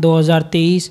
2023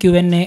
Q&A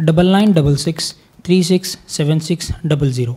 9966367600।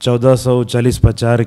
1440-50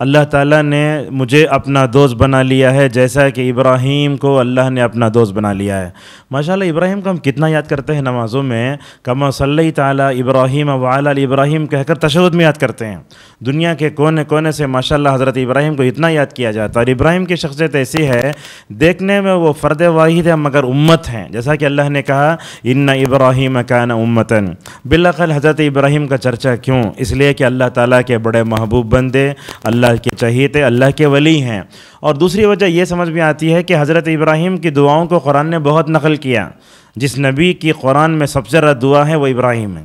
اللہ تعالیٰ نے مجھے اپنا دوست بنا لیا ہے جیسا کہ ابراہیم کو اللہ نے اپنا دوست بنا لیا ہے۔ ماشاءاللہ ابراہیم کو ہم کتنا یاد کرتے ہیں نمازوں میں، کما صلی تعالیٰ ابراہیم وعلی آل ابراہیم کہہ کر تشہد میں یاد کرتے ہیں۔ دنیا کے کونے کونے سے ماشاءاللہ حضرت ابراہیم کو اتنا یاد کیا جاتا ہے، اور ابراہیم کی شخصیت ایسی ہے، دیکھنے میں وہ فرد واحد ہے مگر امت ہیں، جیسا کہ اللہ نے کہا ان ابراہیم کان امتاً۔ بالعقل حضرت ابراہیم کا چرچا کیوں؟ اس لیے کہ اللہ تعالیٰ کے بڑے محبوب بندے، اللہ کے چہیتے، اللہ کے ولی ہیں۔ اور دوسری وجہ یہ سمجھ میں آتی ہے کہ حضرت ابراہیم کی دعاؤں کو قرآن نے بہت نقل کیا۔ جس نبی کی قرآن میں سب سے زیادہ دعا ہے وہ ابراہیم ہے،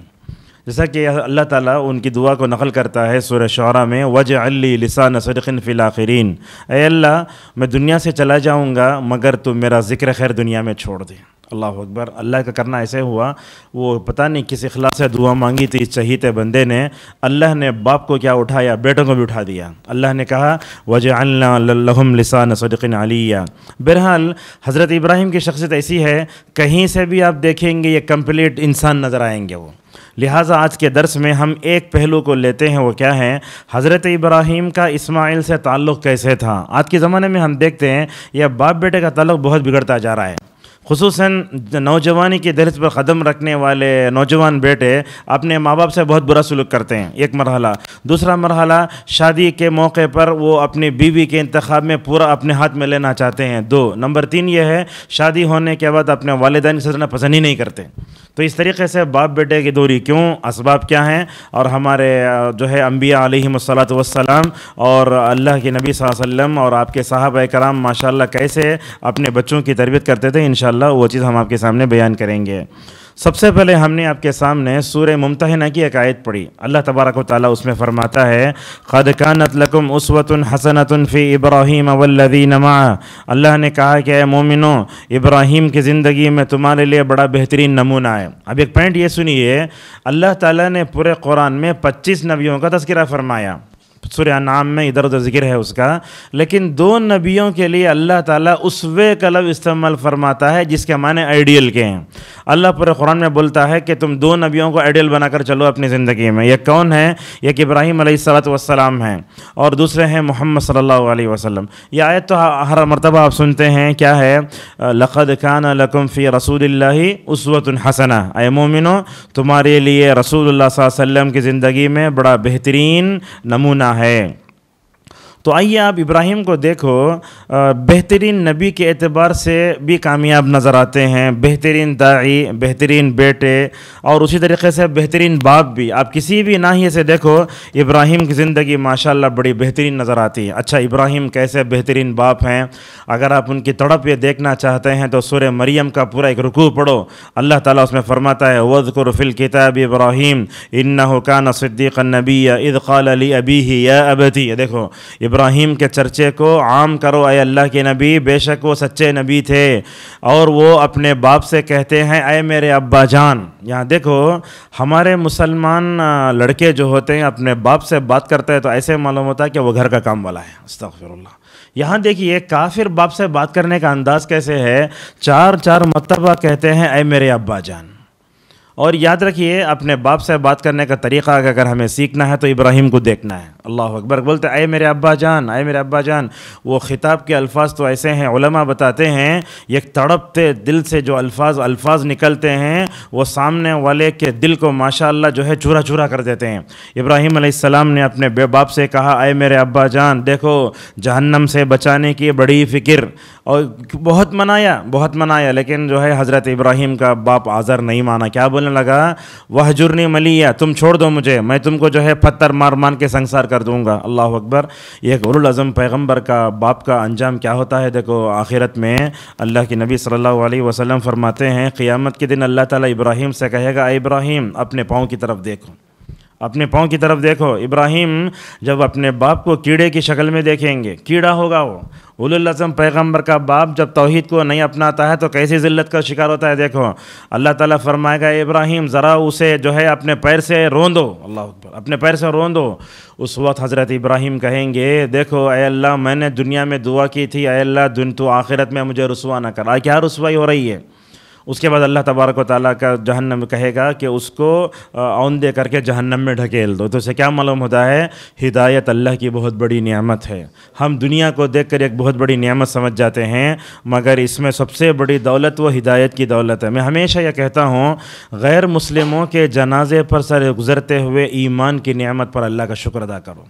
جیسا کہ اللہ تعالیٰ ان کی دعا کو نقل کرتا ہے سورہ شعراء میں وَجْعَلْ لِي لِسَانَ صِدْقٍ فِي الْآخِرِينَ۔ اے اللہ میں دنیا سے چلا جاؤں گا مگر تو میرا ذکر خیر دنیا میں چھوڑ دے۔ اللہ اکبر۔ اللہ کا کرنا ایسے ہوا، وہ پتہ نہیں کس اخلاص سے دعا مانگی تھی اس چہیتے بندے نے، اللہ نے باپ کو کیا اٹھایا، بیٹوں کو بھی اٹھا دیا۔ اللہ نے کہا وَجَعَلْنَا لَهُمْ لِسَانَ صِدْقٍ عَلِيًّا۔ بہرحال حضرت ابراہیم کی شخصیت ایسی ہے، کہیں سے بھی آپ دیکھیں گے یہ کمپلیٹ انسان نظر آئیں گے وہ۔ لہٰذا آج کے درس میں ہم ایک پہلو کو لیتے ہیں، وہ کیا ہے؟ حضرت ابراہیم کا اسماعیل سے تعلق کیسے تھا۔ آج کے زمانے میں ہم دیکھتے ہیں یہ باپ بیٹے کا تعلق بہت بگڑتا جا رہا ہے، خصوصاً نوجوانی کی دہلیز پر قدم رکھنے والے نوجوان بیٹے اپنے ماں باپ سے بہت برا سلوک کرتے ہیں، ایک مرحلہ۔ دوسرا مرحلہ، شادی کے موقع پر وہ اپنی بیوی کے انتخاب میں پورا اپنے ہاتھ میں لینا چاہتے ہیں، دو۔ نمبر تین یہ ہے، شادی ہونے کے بعد اپنے والدین سے رہنا پسند ہی نہیں کرتے۔ تو اس طریقے سے باپ بیٹے کی دوری کیوں، اسباب کیا ہیں، اور ہمارے جو ہے انبیاء علیہم الصلاۃ والسلام اور اللہ کے نبی صلی اللہ علیہ وسلم اور آپ کے صحابہ کرام ماشاءاللہ کیسے اپنے بچوں کی تربیت کرتے تھے، انشاءاللہ وہ چیز ہم آپ کے سامنے بیان کریں گے۔ سب سے پہلے ہم نے آپ کے سامنے سورہ ممتحنہ کی ایک آیت پڑھی۔ اللہ تبارک و تعالیٰ اس میں فرماتا ہے قَدْ كَانَتْ لَكُمْ أُسْوَةٌ حَسَنَةٌ فِي إِبْرَاهِيمَ وَالَّذِينَ مَعَهُ۔ اللہ نے کہا کہ اے مومنو، ابراہیم کی زندگی میں تمہارے لیے بڑا بہترین نمونہ ہے۔ اب ایک پوائنٹ یہ سنیے، اللہ تعالیٰ نے پورے قرآن میں 25 نبیوں کا تذکرہ فرمایا، سورہ انعام میں ادھر ادھر ذکر ہے اس کا، لیکن دو نبیوں کے لیے اللہ تعالیٰ اسوے کا لفظ استعمال فرماتا ہے جس کے معنی آئیڈیل کے ہیں۔ اللہ پورے قرآن میں بولتا ہے کہ تم دو نبیوں کو آئیڈیل بنا کر چلو اپنی زندگی میں۔ یہ کون ہے؟ ایک ابراہیم علیہ الصلوۃ والسلام ہیں اور دوسرے ہیں محمد صلی اللہ علیہ وسلم۔ یہ آیت تو ہر مرتبہ آپ سنتے ہیں، کیا ہے؟ لَقَدْ كَانَ لَكُمْ فِي رَسُولِ اللَّهِ أُسْوَةٌ حَسَنَةٌ۔ اے مومنو، تمہارے لیے رسول اللہ صلی اللہ علیہ وسلم کی زندگی میں بڑا بہترین نمونہ ہے۔ تو آئیے آپ ابراہیم کو دیکھو، بہترین نبی کے اعتبار سے بھی کامیاب نظر آتے ہیں، بہترین داعی، بہترین بیٹے، اور اسی طریقے سے بہترین باپ بھی۔ آپ کسی بھی ناحیے سے دیکھو ابراہیم کی زندگی ماشاءاللہ بڑی بہترین نظر آتی ہے۔ اچھا، ابراہیم کیسے بہترین باپ ہیں؟ اگر آپ ان کی تڑپ یہ دیکھنا چاہتے ہیں تو سورہ مریم کا پورا ایک رکوع پڑھو۔ اللہ تعالیٰ اس میں فرماتا ہے وَاذْكُرْ فِي الْكِتَابِ إِبْرَاهِيمَ إِنَّهُ كَانَ صِدِّيقًا نَبِيًّا إِذْ قَالَ لِأَبِيهِ يَا أَبَتِ۔ یہ دیکھو ابراہیم کے چرچے کو عام کرو، اے اللہ کے نبی، بے شک وہ سچے نبی تھے، اور وہ اپنے باپ سے کہتے ہیں اے میرے ابا جان۔ یہاں دیکھو ہمارے مسلمان لڑکے جو ہوتے ہیں اپنے باپ سے بات کرتے ہیں تو ایسے معلوم ہوتا ہے کہ وہ گھر کا کام والا ہے، استغفر اللہ۔ یہاں دیکھیے کافر باپ سے بات کرنے کا انداز کیسے ہے، چار مرتبہ کہتے ہیں اے میرے ابا جان۔ اور یاد رکھیے اپنے باپ سے بات کرنے کا طریقہ اگر ہمیں سیکھنا ہے تو ابراہیم کو دیکھنا ہے۔ اللہ اکبر، بولتے اے میرے ابا جان، اے میرے ابا جان۔ وہ خطاب کے الفاظ تو ایسے ہیں، علماء بتاتے ہیں ایک تڑپتے دل سے جو الفاظ نکلتے ہیں وہ سامنے والے کے دل کو ماشاءاللہ جو ہے چورا چورا کر دیتے ہیں۔ ابراہیم علیہ السلام نے اپنے باپ سے کہا اے میرے ابا جان، دیکھو جہنم سے بچانے کی بڑی فکر، اور بہت منایا، لیکن جو ہے حضرت ابراہیم کا باپ آزر نہیں مانا، کیا بولنے لگا؟ وَحْجُرْنِي مَلِيًّا، تم چھوڑ دو مجھے، میں تم کو جو ہے پتھر مار کے سنگسار کر دوں گا۔ اللہ اکبر۔ ایک اولوالعزم پیغمبر کا باپ کا انجام کیا ہوتا ہے؟ دیکھو آخرت میں اللہ کے نبی صلی اللہ علیہ وسلم فرماتے ہیں قیامت کے دن اللہ تعالیٰ ابراہیم سے کہے گا اے ابراہیم اپنے پاؤں کی طرف دیکھو، اپنے پاؤں کی طرف دیکھو۔ ابراہیم جب اپنے باپ کو کیڑے کی شکل میں دیکھیں گے، کیڑا ہوگا وہ، اولوالعزم پیغمبر کا باپ جب توحید کو نہیں اپناتا ہے تو کیسی ذلت کا شکار ہوتا ہے۔ دیکھو اللہ تعالیٰ فرمائے گا ابراہیم ذرا اسے جو ہے اپنے پیر سے روندو، اللہ اکبر، اپنے پیر سے روندو۔ اس وقت حضرت ابراہیم کہیں گے دیکھو اے اللہ، میں نے دنیا میں دعا کی تھی اے اللہ تو آخرت میں مجھے رسوا نہ کر، کیا رسوائی ہو رہی ہے؟ اس کے بعد اللہ تبارک و تعالیٰ کا جہنم کہے گا کہ اس کو اوندے کر کے جہنم میں ڈھکیل دو. تو اسے کیا معلوم ہوتا ہے؟ ہدایت اللہ کی بہت بڑی نعمت ہے. ہم دنیا کو دیکھ کر ایک بہت بڑی نعمت سمجھ جاتے ہیں، مگر اس میں سب سے بڑی دولت وہ ہدایت کی دولت ہے. میں ہمیشہ یہ کہتا ہوں، غیر مسلموں کے جنازے پر سر گزرتے ہوئے ایمان کی نعمت پر اللہ کا شکر ادا کرو.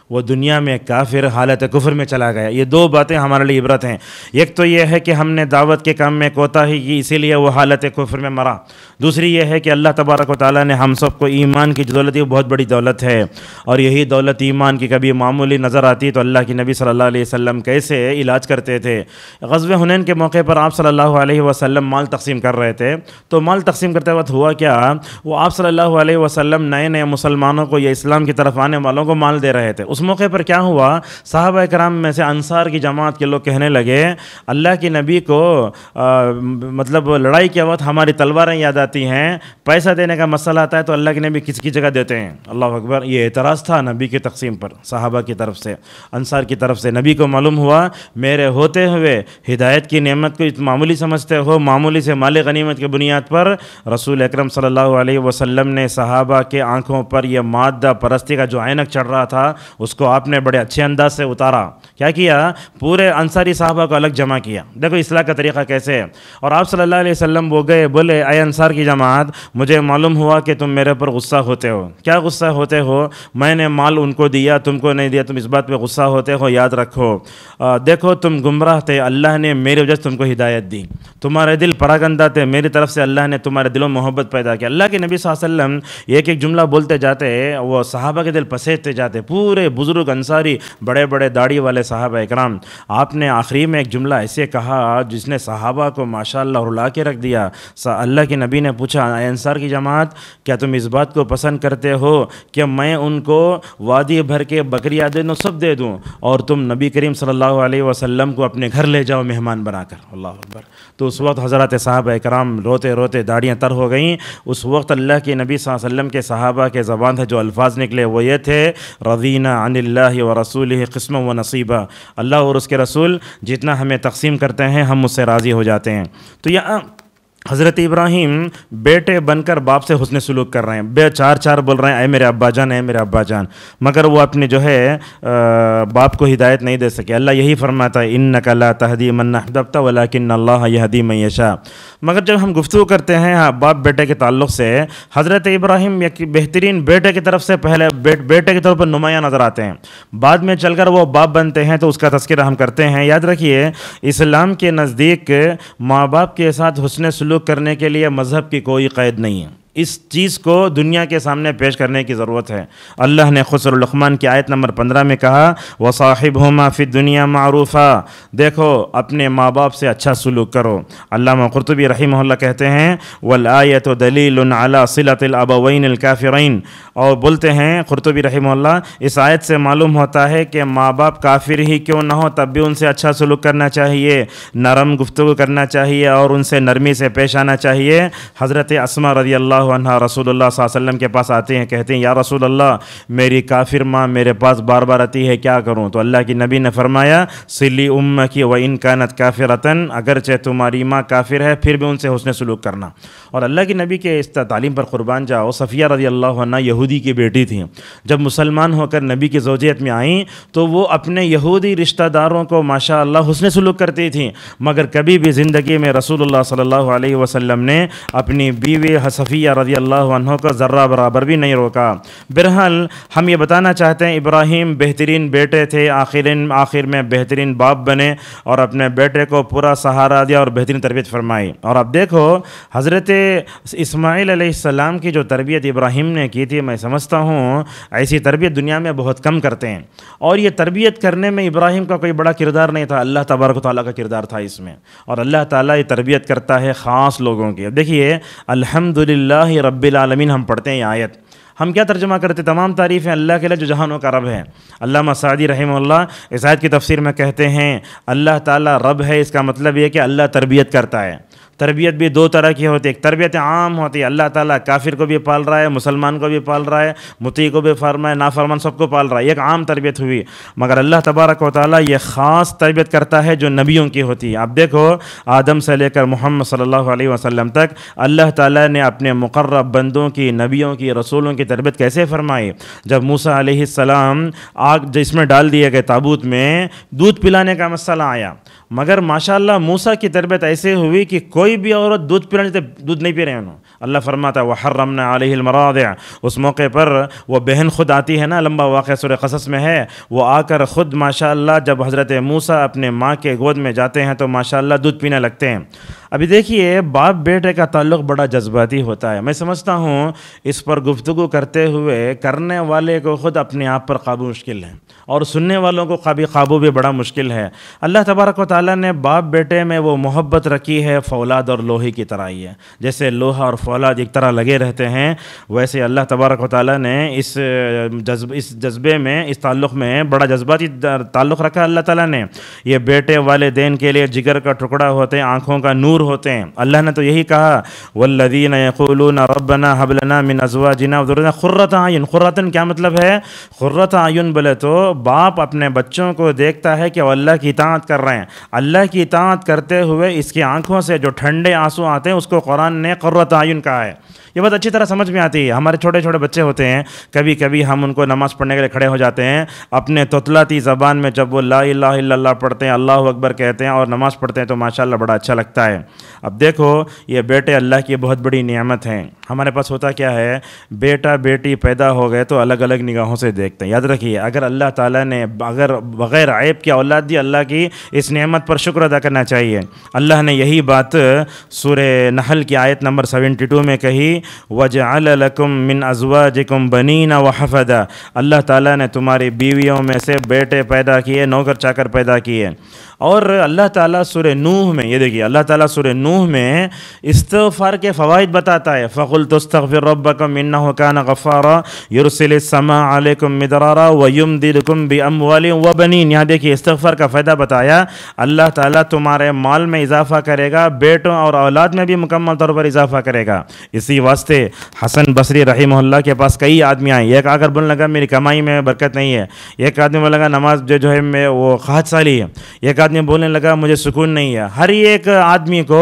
وہ دنیا میں کافر حالت کفر میں چلا گیا. یہ دو باتیں ہمارے لیے عبرت ہیں. ایک تو یہ ہے کہ ہم نے دعوت کے کام میں کوتاہی کی، اسی لیے وہ حالت کفر میں مرا. دوسری یہ ہے کہ اللہ تبارک و تعالیٰ نے ہم سب کو ایمان کی جو دولت ہے وہ بہت بڑی دولت ہے، اور یہی دولت ایمان کی کبھی معمولی نظر آتی تو اللہ کی نبی صلی اللہ علیہ وسلم کیسے علاج کرتے تھے. غزوہ حنین کے موقع پر آپ صلی اللہ علیہ وسلم مال تقسیم کر رہے تھے. تو مال تقسیم کرتے وقت ہوا کیا، وہ آپ صلی اللہ علیہ وسلم نئے نئے مسلمانوں کو یا اسلام کی طرف آنے والوں کو مال دے رہے تھے. اس موقع پر کیا ہوا، صحابہ کرام میں سے انصار کی جماعت کے لوگ کہنے لگے اللہ کی نبی کو مطلب لڑائی کے وقت ہماری تلواریں یاد آتی ہیں، پیسہ دینے کا مسئلہ آتا ہے تو اللہ کی نبی کس کی جگہ دیتے ہیں. اللہ اکبر. یہ اعتراض تھا نبی کی تقسیم پر صحابہ کی طرف سے، انصار کی طرف سے. نبی کو معلوم ہوا میرے ہوتے ہوئے ہدایت کی نعمت کو معمولی سمجھتے ہو، معمولی سے مال غنیمت کی بنیاد پر رسول اکرم صلی اللہ علیہ وسلم نے صحابہ کے آنکھوں پر یہ مادہ پرستی کا جو عینک چڑھ رہا تھا اس کو آپ نے بڑے اچھے انداز سے اتارا. کیا کیا؟ پورے انصاری صحابہ کو الگ جمع کیا. دیکھو اصلاح کا طریقہ کیسے ہے. اور آپ صلی اللہ علیہ وسلم وہ گئے، بولے اے انصار کی جماعت، مجھے معلوم ہوا کہ تم میرے پر غصہ ہوتے ہو. کیا غصہ ہوتے ہو؟ میں نے مال ان کو دیا، تم کو نہیں دیا، تم اس بات پہ غصہ ہوتے ہو. یاد رکھو، دیکھو تم گمراہ تھے، اللہ نے میری وجہ سے تم کو ہدایت دی. تمہارے دل پراگندہ تھے، میری طرف سے اللہ نے تمہارے دلوں میں محبت پیدا کیا. اللہ کے نبی صلی اللہ علیہ وسلم ایک ایک جملہ بولتے جاتے، وہ صحابہ کے دل پسیجتے جاتے. پورے بزرگ انصاری، بڑے بڑے داڑھی والے صحابہ اکرام. آپ نے آخری میں ایک جملہ ایسے کہا جس نے صحابہ کو ماشاءاللہ رلا کے رکھ دیا. اللہ کے نبی نے پوچھا اے انصار کی جماعت، کیا تم اس بات کو پسند کرتے ہو کہ میں ان کو وادی بھر کے بکریاں دے دوں، سب دے دوں، اور تم نبی کریم صلی اللہ علیہ وسلم کو اپنے گھر لے جاؤ مہمان بنا کر. اللہ اکبر. تو اس وقت حضرات صحابہ اکرام روتے روتے داڑیاں تر ہو گئیں. اس وقت اللہ کے نبی صلی اللہ علیہ وسلم کے صحابہ کے زبان سے جو الفاظ نکلے وہ یہ تھے، رضینا عن اللہ و رسولہ قسما و نصیبا. اللہ اور اس کے رسول جتنا ہمیں تقسیم کرتے ہیں ہم اس سے راضی ہو جاتے ہیں. تو یہاں حضرت ابراہیم بیٹے بن کر باپ سے حسن سلوک کر رہے ہیں، چار بول رہے ہیں اے میرے ابا جان، اے میرے ابا جان، مگر وہ اپنے جو ہے باپ کو ہدایت نہیں دے سکے. اللہ یہی فرماتا ہے انک لا تہدی من احببت ولکن اللہ یہدی من یشاء. مگر جب ہم گفتگو کرتے ہیں باپ بیٹے کے تعلق سے، حضرت ابراہیم ایک بہترین بیٹے کی طرف سے پہلے بیٹے کے طور پر نمایاں نظر آتے ہیں، بعد میں چل کر وہ باپ بنتے ہیں تو اس کا تذکرہ ہم کرتے ہیں. یاد رکھیے اسلام کے نزدیک ماں باپ کے ساتھ حسن سلوک کرنے کے لیے مذہب کی کوئی قید نہیں ہے. اس چیز کو دنیا کے سامنے پیش کرنے کی ضرورت ہے. اللہ نے خود سورہ لقمان کی آیت نمبر 15 میں کہا وصاحبہما فی الدنیا معروفا. دیکھو اپنے ماں باپ سے اچھا سلوک کرو. علامہ قرطبی رحمہ اللہ کہتے ہیں والآیۃ دلیل علی صلۃ الابوین الکافرین. اور بولتے ہیں قرطبی رحمہ اللہ اس آیت سے معلوم ہوتا ہے کہ ماں باپ کافر ہی کیوں نہ ہو تب بھی ان سے اچھا سلوک کرنا چاہیے، نرم گفتگو کرنا چاہیے اور ان سے نرمی سے پیش آنا چاہیے. حضرت اسماء رضی اللہ عنہ رسول اللہ صلی اللہ علیہ وسلم کے پاس آتے ہیں، کہتے ہیں یا رسول اللہ میری کافر ماں میرے پاس بار بار آتی ہے، کیا کروں؟ تو اللہ کی نبی نے فرمایا صلی امکی وان کانت کافرۃ، اگرچہ تمہاری ماں کافر ہے پھر بھی ان سے حسن سلوک کرنا. اور اللہ کی نبی کے اس تعلیم پر قربان جاؤ، صفیہ رضی اللہ عنہ یہودی کی بیٹی تھیں. جب مسلمان ہو کر نبی کی زوجیت میں آئیں تو وہ اپنے یہودی رشتہ داروں کو ماشاء اللہ حسن سلوک کرتی تھیں، مگر کبھی بھی زندگی میں رسول اللہ صلی اللہ علیہ وسلم نے اپنی بیوی صفیہ رضی اللہ عنہ کو ذرہ برابر بھی نہیں روکا. بہرحال ہم یہ بتانا چاہتے ہیں ابراہیم بہترین بیٹے تھے، آخر میں بہترین باپ بنے اور اپنے بیٹے کو پورا سہارا دیا اور بہترین تربیت فرمائی. اور اب دیکھو حضرت اسماعیل علیہ السلام کی جو تربیت ابراہیم نے کی تھی، میں سمجھتا ہوں ایسی تربیت دنیا میں بہت کم کرتے ہیں. اور یہ تربیت کرنے میں ابراہیم کا کوئی بڑا کردار نہیں تھا، اللہ تبارک و تعالیٰ کا کردار تھا اس میں. اور اللہ تعالیٰ یہ تربیت کرتا ہے خاص لوگوں کی. دیکھیے الحمدللہ رب العالمین ہم پڑھتے ہیں یہ آیت، ہم کیا ترجمہ کرتے؟ تمام تعریفیں اللہ کے لیے جو جہانوں کا رب ہے. علامہ سعدی رحمہ اللہ اس آیت کی تفسیر میں کہتے ہیں اللہ تعالیٰ رب ہے، اس کا مطلب یہ کہ اللہ تربیت کرتا ہے. تربیت بھی دو طرح کی ہوتی ہے، ایک تربیت عام ہوتی ہے، اللہ تعالیٰ کافر کو بھی پال رہا ہے، مسلمان کو بھی پال رہا ہے، مطیع کو بھی پال رہا ہے، نافرمان سب کو پال رہا ہے، ایک عام تربیت ہوئی۔ مگر اللہ تبارک و تعالیٰ یہ خاص تربیت کرتا ہے جو نبیوں کی ہوتی ہے۔ اب دیکھو آدم سے لے کر محمد صلی اللہ علیہ وسلم تک اللہ تعالیٰ نے اپنے مقرب بندوں کی، نبیوں کی، رسولوں کی تربیت کیسے فرمائی۔ جب موسیٰ علیہ السلام آگ جس میں ڈال دیے گئے تابوت میں، دودھ پلانے کا مسئلہ آیا، مگر ماشاءاللہ موسیٰ کی تربیت ایسے ہوئی کہ کوئی بھی عورت دودھ پلانے سے دودھ نہیں پی رہے انہوں۔ اللہ فرماتا ہے وَحَرَّمْنَا عَلَيْهِ الْمَرَاضِعَ، اس موقع پر وہ بہن خود آتی ہے نا، لمبا واقعہ سورہ قصص میں ہے، وہ آ کر خود ماشاءاللہ جب حضرت موسیٰ اپنے ماں کے گود میں جاتے ہیں تو ماشاءاللہ دودھ پینے لگتے ہیں۔ ابھی دیکھیے باپ بیٹے کا تعلق بڑا جذباتی ہوتا ہے، میں سمجھتا ہوں اس پر گفتگو کرتے ہوئے کرنے والے کو خود اپنے آپ پر قابو مشکل ہے اور سننے والوں کو قابو بھی بڑا مشکل ہے۔ اللہ تبارک و تعالیٰ نے باپ بیٹے میں وہ محبت رکھی ہے فولاد اور لوہے کی طرح ہی ہے، جیسے لوہا اور فولاد ایک طرح لگے رہتے ہیں، ویسے اللہ تبارک و تعالیٰ نے اس جذبے میں، اس تعلق میں بڑا جذباتی تعلق رکھا اللہ تعالیٰ نے۔ یہ بیٹے والدین کے لیے جگر کا ٹکڑا ہوتے ہیں، آنکھوں کا نور ہوتے ہیں۔ اللہ نے تو یہی کہا والذین یقولون ربنا هب لنا من ازواجنا وذرریتنا قرۃ اعین۔ قرۃ کیا مطلب ہے؟ قرۃ اعین بولے تو باپ اپنے بچوں کو دیکھتا ہے کہ وہ اللہ کی اطاعت کر رہے ہیں، اللہ کی اطاعت کرتے ہوئے اس کی آنکھوں سے جو ٹھنڈے آنسو آتے ہیں اس کو قرآن نے قرۃ اعین کہا ہے۔ یہ بات اچھی طرح سمجھ میں آتی ہے۔ ہمارے چھوٹے چھوٹے بچے ہوتے ہیں، کبھی کبھی ہم ان کو نماز پڑھنے کے لیے کھڑے ہو جاتے ہیں، اپنے توتلاتی زبان میں جب وہ لا الہ الا اللہ پڑھتے ہیں، اللہ اکبر کہتے ہیں اور نماز پڑھتے ہیں تو ماشاءاللہ بڑا اچھا لگتا ہے۔ اب دیکھو یہ بیٹے اللہ کی بہت بڑی نعمت ہیں۔ ہمارے پاس ہوتا کیا ہے، بیٹا بیٹی پیدا ہو گئے تو الگ الگ نگاہوں سے دیکھتے ہیں۔ یاد رکھیے اگر اللہ تعالیٰ نے اگر بغیر عیب کی اولاد دی، اللہ کی اس نعمت پر شکر ادا کرنا چاہیے۔ اللہ نے یہی بات سورہ نحل کی آیت نمبر 72 میں کہی وَجَعَلَ لَكُم مِّنْ أَزْوَاجِكُمْ بَنِينَ وَحَفَدًا، اللہ تعالیٰ نے تمہاری بیویوں میں سے بیٹے پیدا کیے، نوکر چاکر پیدا کیے۔ اور اللہ تعالیٰ سورہ نوح میں، یہ دیکھیے اللہ تعالیٰ سورہ نوح میں استغفار کے فوائد بتاتا ہے، فَقُلْتُ اسْتَغْفِرْ رَبَّكُمْ إِنَّهُ كَانَ غَفَّارًا يُرْسِلِ السَّمَاءَ عَلَيْكُمْ مِدْرَارًا وَيُمْدِدْكُمْ بِأَمْوَالٍ وَبَنِينَ۔ یہاں دیکھیے استغفار کا فائدہ بتایا، اللہ تعالیٰ تمہارے مال میں اضافہ کرے گا، بیٹوں اور اولاد میں بھی مکمل طور پر اضافہ کرے گا۔ اسی واسطے حسن بصری رحمہ اللہ کے پاس کئی آدمی آئے، ایک آ کر بولنے لگا میری کمائی میں برکت نہیں ہے، ایک آدمی بولنے لگا نماز جو ہے میں وہ قحط سالی ہے، ایک آدمی بولنے لگا مجھے سکون نہیں ہے۔ ہر ایک آدمی کو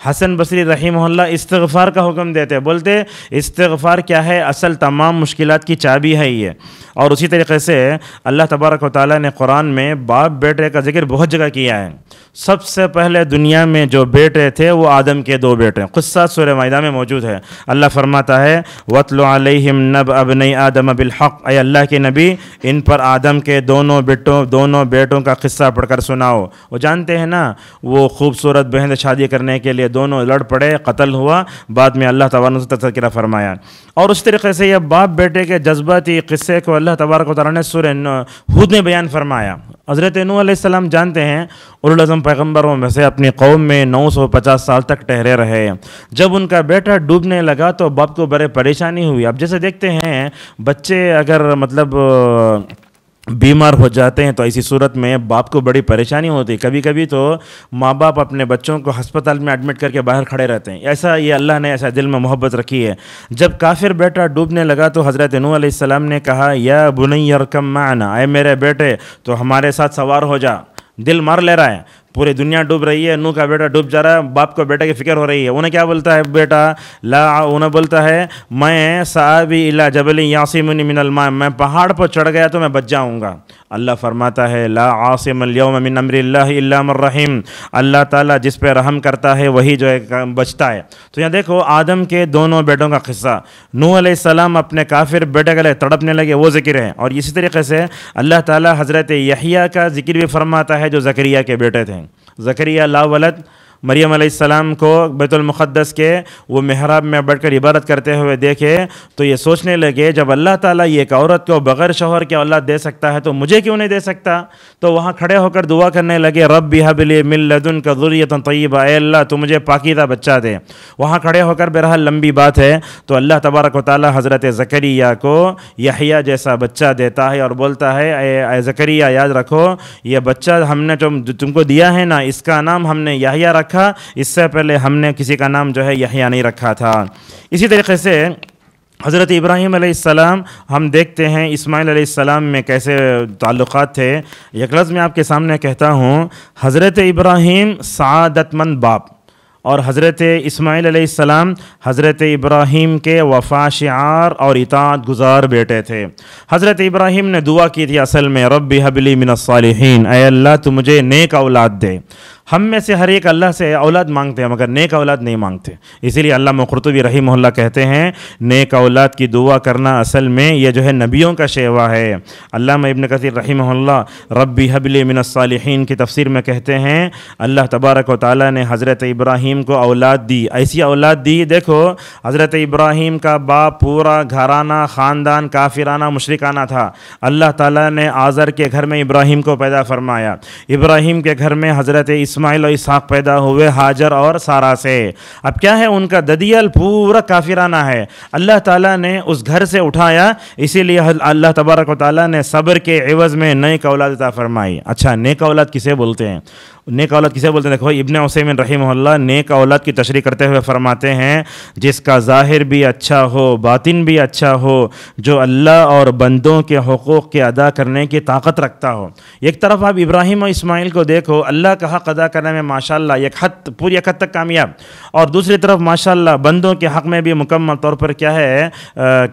حسن بصری رحمہ اللہ استغفار کا حکم دیتے، بولتے استغفار کیا ہے، اصل تمام مشکلات کی چابی ہے یہ۔ اور اسی طریقے سے اللہ تبارک و تعالیٰ نے قرآن میں باپ بیٹے کا ذکر بہت جگہ کیا ہے۔ سب سے پہلے دنیا میں جو بیٹے تھے وہ آدم کے دو بیٹے، قصہ سورہ مائدہ میں موجود ہے۔ اللہ فرماتا ہے وَاتْلُ عَلَيْهِمْ نَبْأَ ابْنَيْ آدَمَ بِالْحَقِّ، اے اللہ کے نبی ان پر آدم کے دونوں بیٹوں کا قصہ پڑھ کر سناؤ۔ وہ جانتے ہیں نا وہ خوبصورت بہن شادی کرنے کے لیے دونوں لڑ پڑے، قتل ہوا، بعد میں اللہ تبارک نے تذکرہ فرمایا۔ اور اس طریقے سے یہ باپ بیٹے کے جذباتی قصے کو اللہ تبارک و تعالیٰ نے سورہ ہود میں بیان فرمایا۔ حضرت نوح علیہ السلام جانتے ہیں اولوالعزم پیغمبروں میں سے اپنی قوم میں 950 سال تک ٹھہرے رہے۔ جب ان کا بیٹا ڈوبنے لگا تو باپ کو بڑے پریشانی ہوئی۔ اب جیسے دیکھتے ہیں بچے اگر مطلب بیمار ہو جاتے ہیں تو ایسی صورت میں باپ کو بڑی پریشانی ہوتی ہے۔ کبھی کبھی تو ماں باپ اپنے بچوں کو ہسپتال میں ایڈمٹ کر کے باہر کھڑے رہتے ہیں۔ ایسا یہ اللہ نے ایسا دل میں محبت رکھی ہے۔ جب کافر بیٹا ڈوبنے لگا تو حضرت نوح علیہ السلام نے کہا یا بنی ارکم معنا، اے میرے بیٹے تو ہمارے ساتھ سوار ہو جا۔ دل مار لے رہا ہے، پوری دنیا ڈوب رہی ہے، نوح کا بیٹا ڈوب جا رہا ہے، باپ کو بیٹے کی فکر ہو رہی ہے۔ انہیں کیا بولتا ہے بیٹا انہیں بولتا ہے میں سآوی الی جبل یعصمنی من الماء، میں پہاڑ پر چڑھ گیا تو میں بچ جاؤں گا۔ اللہ فرماتا ہے لا عاصم اليوم من امر اللہ الا من رحم، اللہ تعالیٰ جس پہ رحم کرتا ہے وہی جو ہے بچتا ہے۔ تو یہاں دیکھو آدم کے دونوں بیٹوں کا قصہ، نوح علیہ السلام اپنے کافر بیٹے کے لیے تڑپنے لگے، وہ ذکر ہے۔ اور اسی طریقے سے اللہ تعالیٰ حضرت یحییٰ کا ذکر بھی فرماتا ہے جو زکریا کے بیٹے تھے۔ زکریا لا ولد، مریم علیہ السلام کو بیت المقدس کے وہ محراب میں بیٹھ کر عبادت کرتے ہوئے دیکھے تو یہ سوچنے لگے جب اللہ تعالیٰ یہ ایک عورت کو بغیر شوہر کے اولاد دے سکتا ہے تو مجھے کیوں نہیں دے سکتا؟ تو وہاں کھڑے ہو کر دعا کرنے لگے رب هب لی من لدنک ذریۃ طیبہ، اے اللہ تو مجھے پاکیزہ بچہ دے۔ وہاں کھڑے ہو کر بہرحال لمبی بات ہے تو اللہ تبارک و تعالیٰ حضرت زکریا کو یحییٰ جیسا بچہ دیتا ہے اور بولتا ہے اے زکریا یاد رکھو یہ بچہ ہم نے جو تم کو دیا ہے نا اس کا نام ہم نے یحییٰ رکھا رکھا، اس سے پہلے ہم نے کسی کا نام جو ہے یحییٰ نہیں رکھا تھا۔ اسی طریقے سے حضرت ابراہیم علیہ السلام ہم دیکھتے ہیں اسماعیل علیہ السلام میں کیسے تعلقات تھے۔ ایک لفظ میں آپ کے سامنے کہتا ہوں، حضرت ابراہیم سعادت مند باپ اور حضرت اسماعیل علیہ السلام حضرت ابراہیم کے وفا شعار اور اطاعت گزار بیٹے تھے۔ حضرت ابراہیم نے دعا کی تھی اصل میں، رب ہب لی من الصالحین، اے اللہ تو مجھے نیک اولاد دے۔ ہم میں سے ہر ایک اللہ سے اولاد مانگتے ہیں مگر نیک اولاد نہیں مانگتے، اسی لیے علامہ قرطبی رحمہ اللہ کہتے ہیں نیک اولاد کی دعا کرنا اصل میں یہ جو ہے نبیوں کا شیوا ہے۔ علامہ ابن کثیر رحمہ اللہ ربی حب لی من الصالحین کی تفسیر میں کہتے ہیں اللہ تبارک و تعالیٰ نے حضرت ابراہیم کو اولاد دی، ایسی اولاد دی، دیکھو حضرت ابراہیم کا باپ پورا گھرانہ خاندان کافرانہ مشرکانہ تھا، اللہ تعالیٰ نے آزر کے گھر میں ابراہیم کو پیدا فرمایا، ابراہیم کے گھر میں حضرت اسماعیل و اسحاق پیدا ہوئے ہاجر اور سارہ سے۔ اب کیا ہے ان کا ددیل پورا کافرانہ ہے، اللہ تعالیٰ نے اس گھر سے اٹھایا، اسی لیے اللہ تبارک و تعالیٰ نے صبر کے عوض میں نیک اولاد عطا فرمائی۔ اچھا نیک اولاد کسے بولتے ہیں؟ نیک اولاد کسے بولتے ہیں؟ دیکھو ابن عثیمین رحمہ اللہ نیک اولاد کی تشریح کرتے ہوئے فرماتے ہیں جس کا ظاہر بھی اچھا ہو باطن بھی اچھا ہو، جو اللہ اور بندوں کے حقوق کے ادا کرنے کی طاقت رکھتا ہو۔ ایک طرف آپ ابراہیم و اسماعیل کو دیکھو، اللہ کا حق ادا کرنے میں ماشاءاللہ پوری ایک حد تک کامیاب، اور دوسری طرف ماشاءاللہ بندوں کے حق میں بھی مکمل طور پر کیا ہے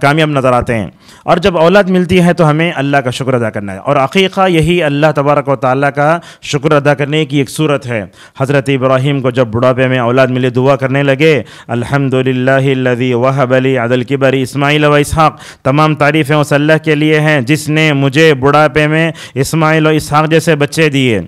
کامیاب نظر آتے ہیں۔ اور جب اولاد ملتی ہے تو ہمیں اللہ کا شکر ادا کرنا ہے، اور عقیقہ یہی اللہ تبارک و تعالیٰ کا شکر ادا کرنے کی ایک صورت ہے۔ حضرت ابراہیم کو جب بڑھاپے میں اولاد ملے دعا کرنے لگے، الحمدللہ الذی وہب لی علی الکبر اسماعیل و اسحاق، تمام تعریفیں اس اللہ کے لیے ہیں جس نے مجھے بڑھاپے میں اسماعیل و اسحاق جیسے بچے دیے۔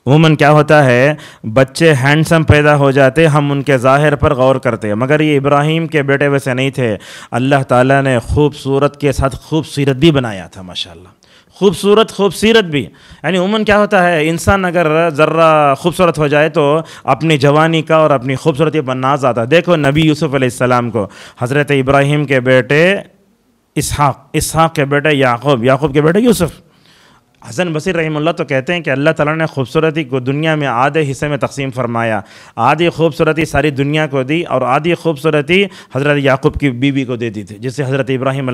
عموماً کیا ہوتا ہے بچے ہینڈسم پیدا ہو جاتے، ہم ان کے ظاہر پر غور کرتے، مگر یہ ابراہیم کے بیٹے ویسے نہیں تھے، اللہ تعالیٰ نے خوبصورت کے ساتھ خوبصورت بھی بنایا تھا، ماشاءاللہ خوبصورت بھی۔ یعنی عموماً کیا ہوتا ہے انسان اگر ذرہ خوبصورت ہو جائے تو اپنی جوانی کا اور اپنی خوبصورتی پر ناز آتا۔ دیکھو نبی یوسف علیہ السلام کو حضرت ابراہیم کے بیٹے اسحاق کے بیٹے یعقوب کے بیٹے یوسف۔ حسن بصری رحمہ اللہ تو کہتے ہیں کہ اللہ تعالیٰ نے خوبصورتی کو دنیا میں آدھے حصے میں تقسیم فرمایا، آدھی خوبصورتی ساری دنیا کو دی اور آدھی خوبصورتی حضرت یعقوب کی بیوی کو دے دی تھی، جس سے حضرت ابراہیم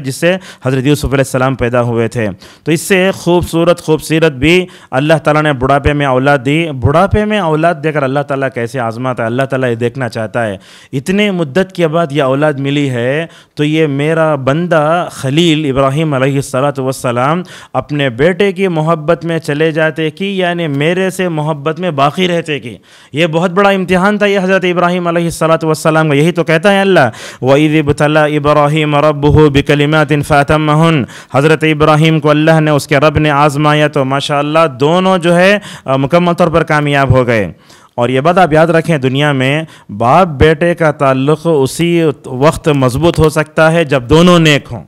جس سے حضرت یوسف علیہ السلام پیدا ہوئے تھے۔ تو اس سے خوبصورت بھی اللہ تعالیٰ نے بڑھاپے میں اولاد دی۔ بڑھاپے میں اولاد دے کر اللہ تعالیٰ کیسے آزماتا ہے، اللہ تعالیٰ یہ دیکھنا چاہتا ہے اتنے مدت کے بعد یہ اولاد ملی ہے تو یہ میرا بندہ خلیل ابراہیم علیہ السلام اپنے بیٹے کی محبت میں چلے جاتے کہ یعنی میرے سے محبت میں باقی رہتے کہ یہ بہت بڑا امتحان تھا یہ حضرت ابراہیم علیہ السلام کا۔ یہی تو کہتا ہے اللہ وَإِذِ ابْتَلَىٰ إِبْرَاهِيمَ رَبُّهُ بِكَلِمَاتٍ فَأَتَمَّهُنَّ، حضرت ابراہیم کو اللہ نے اس کے رب نے آزمایا تو ماشاءاللہ دونوں جو ہے مکمل طور پر کامیاب ہو گئے۔ اور یہ بات آپ یاد رکھیں دنیا میں باپ بیٹے کا تعلق اسی وقت مضبوط ہو سکتا ہے جب دونوں نیک ہوں۔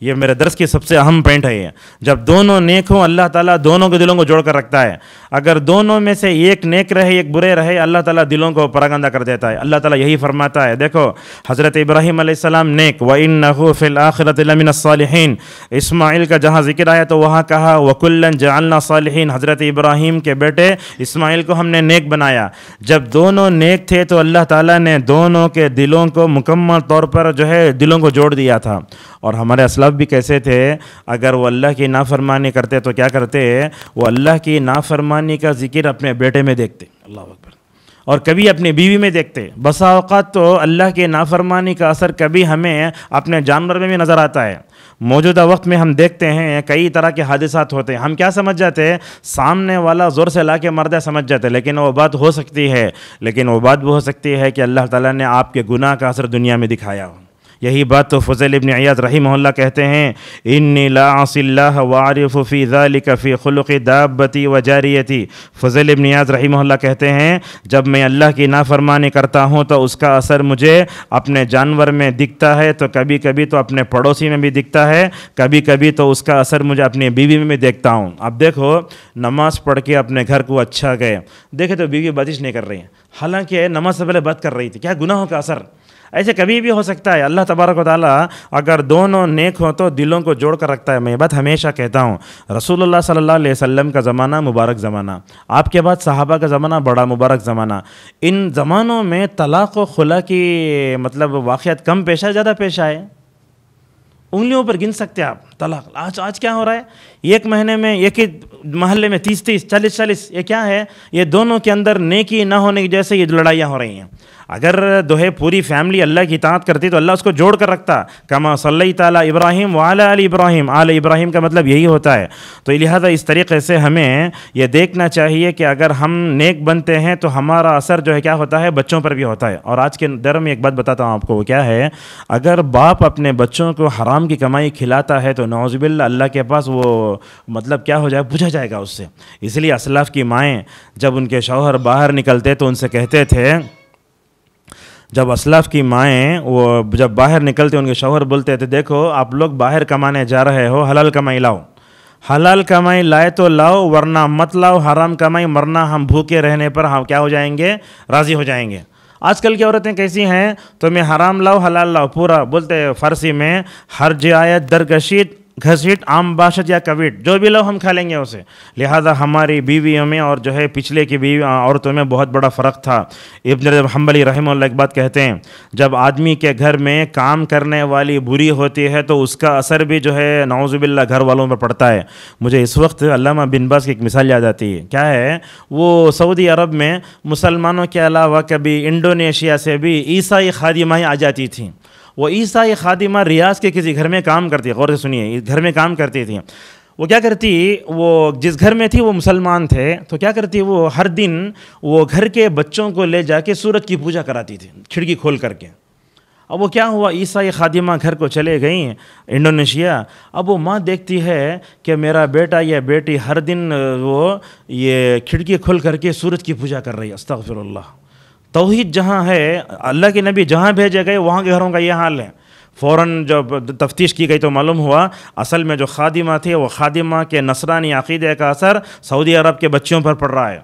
یہ میرے درس کی سب سے اہم پوائنٹ ہے یہ، جب دونوں نیک ہوں اللہ تعالیٰ دونوں کے دلوں کو جوڑ کر رکھتا ہے۔ اگر دونوں میں سے ایک نیک رہے ایک برے رہے اللہ تعالیٰ دلوں کو پراگندہ کر دیتا ہے۔ اللہ تعالیٰ یہی فرماتا ہے، دیکھو حضرت ابراہیم علیہ السلام نیک، وَإِنَّهُ فِي الْآخِرَةِ لَمِنَ الصَّالِحِينَ، اسماعیل کا جہاں ذکر آیا تو وہاں کہا وَكُلًّا جَعَلْنَا صَالِحِينَ، حضرت ابراہیم کے بیٹے اسماعیل کو ہم نے نیک بنایا۔ جب دونوں نیک تھے تو اللہ تعالیٰ نے دونوں کے دلوں کو مکمل طور پر جو ہے دلوں کو جوڑ دیا تھا۔ اور ہمارے اسلاف بھی کیسے تھے، اگر وہ اللہ کی نافرمانی کرتے تو کیا کرتے، وہ اللہ کی نافرمانی کا ذکر اپنے بیٹے میں دیکھتے، اللہ اکبر، اور کبھی اپنی بیوی میں دیکھتے۔ بسا اوقات تو اللہ کے نافرمانی کا اثر کبھی ہمیں اپنے جانور میں بھی نظر آتا ہے۔ موجودہ وقت میں ہم دیکھتے ہیں کئی طرح کے حادثات ہوتے ہیں، ہم کیا سمجھ جاتے ہیں سامنے والا زور سے لا کے مردہ سمجھ جاتے ہیں، لیکن وہ بات ہو سکتی ہے، بھی ہو سکتی ہے کہ اللہ تعالیٰ نے آپ کے گناہ کا اثر دنیا میں دکھایا ہو۔ یہی بات تو فضیل ابن عیاض رحمہ اللہ کہتے ہیں انی لا اعصی اللہ واعرف فی ذلک فی خلق دابتی و جاریتی۔ فضیل ابن عیاض رحمہ اللہ کہتے ہیں جب میں اللہ کی نافرمانی کرتا ہوں تو اس کا اثر مجھے اپنے جانور میں دکھتا ہے، تو کبھی کبھی تو اپنے پڑوسی میں بھی دکھتا ہے، کبھی کبھی تو اس کا اثر مجھے اپنی بیوی میں بھی دیکھتا ہوں۔ اب دیکھو نماز پڑھ کے اپنے گھر کو اچھا گئے، دیکھے تو بیوی باتش نہیں کر رہی ہیں، حالانکہ نماز سے پہلے بات کر رہی تھی، کیا گناہوں کا اثر۔ ایسے کبھی بھی ہو سکتا ہے. اللہ تبارک و تعالیٰ اگر دونوں نیک ہوں تو دلوں کو جوڑ کر رکھتا ہے. میں یہ بات ہمیشہ کہتا ہوں, رسول اللہ صلی اللہ علیہ وسلم کا زمانہ مبارک زمانہ, آپ کے بعد صحابہ کا زمانہ بڑا مبارک زمانہ. ان زمانوں میں طلاق و خلا کی مطلب واقعات کم پیش ہے, زیادہ پیش آئے؟ انگلیوں پر گن سکتے ہیں آپ طلاق. آج کیا ہو رہا ہے, ایک مہینے میں ایک ہی محلے میں 30 40. یہ کیا ہے؟ یہ دونوں کے اندر نیکی نہ ہونے کی وجہ سے یہ لڑائیاں ہو رہی ہیں. اگر پوری فیملی اللہ کی اطاعت کرتی تو اللہ اس کو جوڑ کر رکھتا. کما صلی تعالیٰ ابراہیم وعلی آل ابراہیم, آل ابراہیم کا مطلب یہی ہوتا ہے. تو لہذا اس طریقے سے ہمیں یہ دیکھنا چاہیے کہ اگر ہم نیک بنتے ہیں تو ہمارا اثر جو ہے کیا ہوتا ہے, بچوں پر بھی ہوتا ہے. اور آج کے دور میں ایک بات بتاتا ہوں آپ کو, وہ کیا ہے, اگر باپ اپنے بچوں کو حرام کی کمائی کھلاتا ہے تو نعوذ باللہ اللہ کے پاس وہ مطلب کیا ہو جائے, بجھا جائے گا اس سے. اس لیے اسلاف کی مائیں جب ان کے شوہر باہر نکلتے تو ان سے کہتے تھے, جب اسلاف کی مائیں وہ جب باہر نکلتے ان کے شوہر بولتے تھے, دیکھو آپ لوگ باہر کمانے جا رہے ہو, حلال کمائی لاؤ, حلال کمائی لائے تو لاؤ ورنہ مت لاؤ. حرام کمائی مرنہ ہم بھوکے رہنے پر ہم کیا ہو جائیں گے, راضی ہو جائیں گے. آج کل کی عورتیں کیسی ہیں, تو میں حرام لاؤ حلال لاؤ, پورا بولتے فارسی میں ہر جایت درگشید گھسیٹ عام باشد یا کویٹ, جو بھی لو ہم کھا لیں گے اسے. لہذا ہماری بیویوں میں اور جو ہے پچھلے کی بیوی عورتوں میں بہت بڑا فرق تھا. ابن رجب حنبلی رحمہ اللہ ایک بات کہتے ہیں, جب آدمی کے گھر میں کام کرنے والی بری ہوتی ہے تو اس کا اثر بھی جو ہے نعوذ باللہ گھر والوں پر پڑتا ہے. مجھے اس وقت علامہ بن باز کی ایک مثال یاد آتی ہے. کیا ہے, وہ سعودی عرب میں مسلمانوں کے علاوہ کبھی انڈونیشیا سے بھی عیسائی خادمائیں آ جاتی تھیں. وہ عیسائی خادمہ ریاض کے کسی گھر میں کام کرتی, غور سے سنیے, گھر میں کام کرتی تھیں. وہ کیا کرتی, وہ جس گھر میں تھی وہ مسلمان تھے, تو کیا کرتی, وہ ہر دن وہ گھر کے بچوں کو لے جا کے سورج کی پوجا کراتی تھی کھڑکی کھول کر کے. اب وہ کیا ہوا, عیسائی خادمہ گھر کو چلے گئیں انڈونیشیا. اب وہ ماں دیکھتی ہے کہ میرا بیٹا یا بیٹی ہر دن وہ یہ کھڑکی کھول کر کے سورج کی پوجا کر رہی ہے. استغفر اللہ. توحید جہاں ہے, اللہ کے نبی جہاں بھیجے گئے وہاں کے گھروں کا یہ حال ہے. فوراً جب تفتیش کی گئی تو معلوم ہوا اصل میں جو خادمہ تھے وہ خادمہ کے نصرانی عقیدے کا اثر سعودی عرب کے بچوں پر پڑ رہا ہے.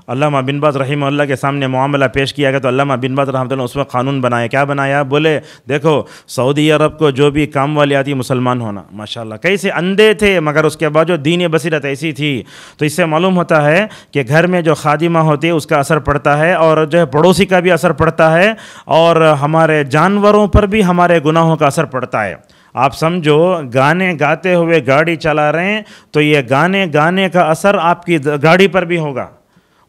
علامہ بن باز رحمہ اللہ کے سامنے معاملہ پیش کیا گیا تو علامہ بن باز رحمۃ اللہ اس وقت قانون بنایا. کیا بنایا, بولے دیکھو سعودی عرب کو جو بھی کام والی آتی مسلمان ہونا. ماشاءاللہ کیسے اندھے تھے مگر اس کے بعد جو دین بصیرت ایسی تھی. تو اس سے معلوم ہوتا ہے کہ گھر میں جو خادمہ ہوتی ہے اس کا اثر پڑتا ہے, اور جو ہے پڑوسی کا بھی اثر پڑتا ہے, اور ہمارے جانوروں پر بھی ہمارے گناہوں کا اثر پڑتا ہے. آپ سمجھو گانے گاتے ہوئے گاڑی چلا رہے ہیں تو یہ گانے کا اثر آپ کی گاڑی پر بھی ہوگا,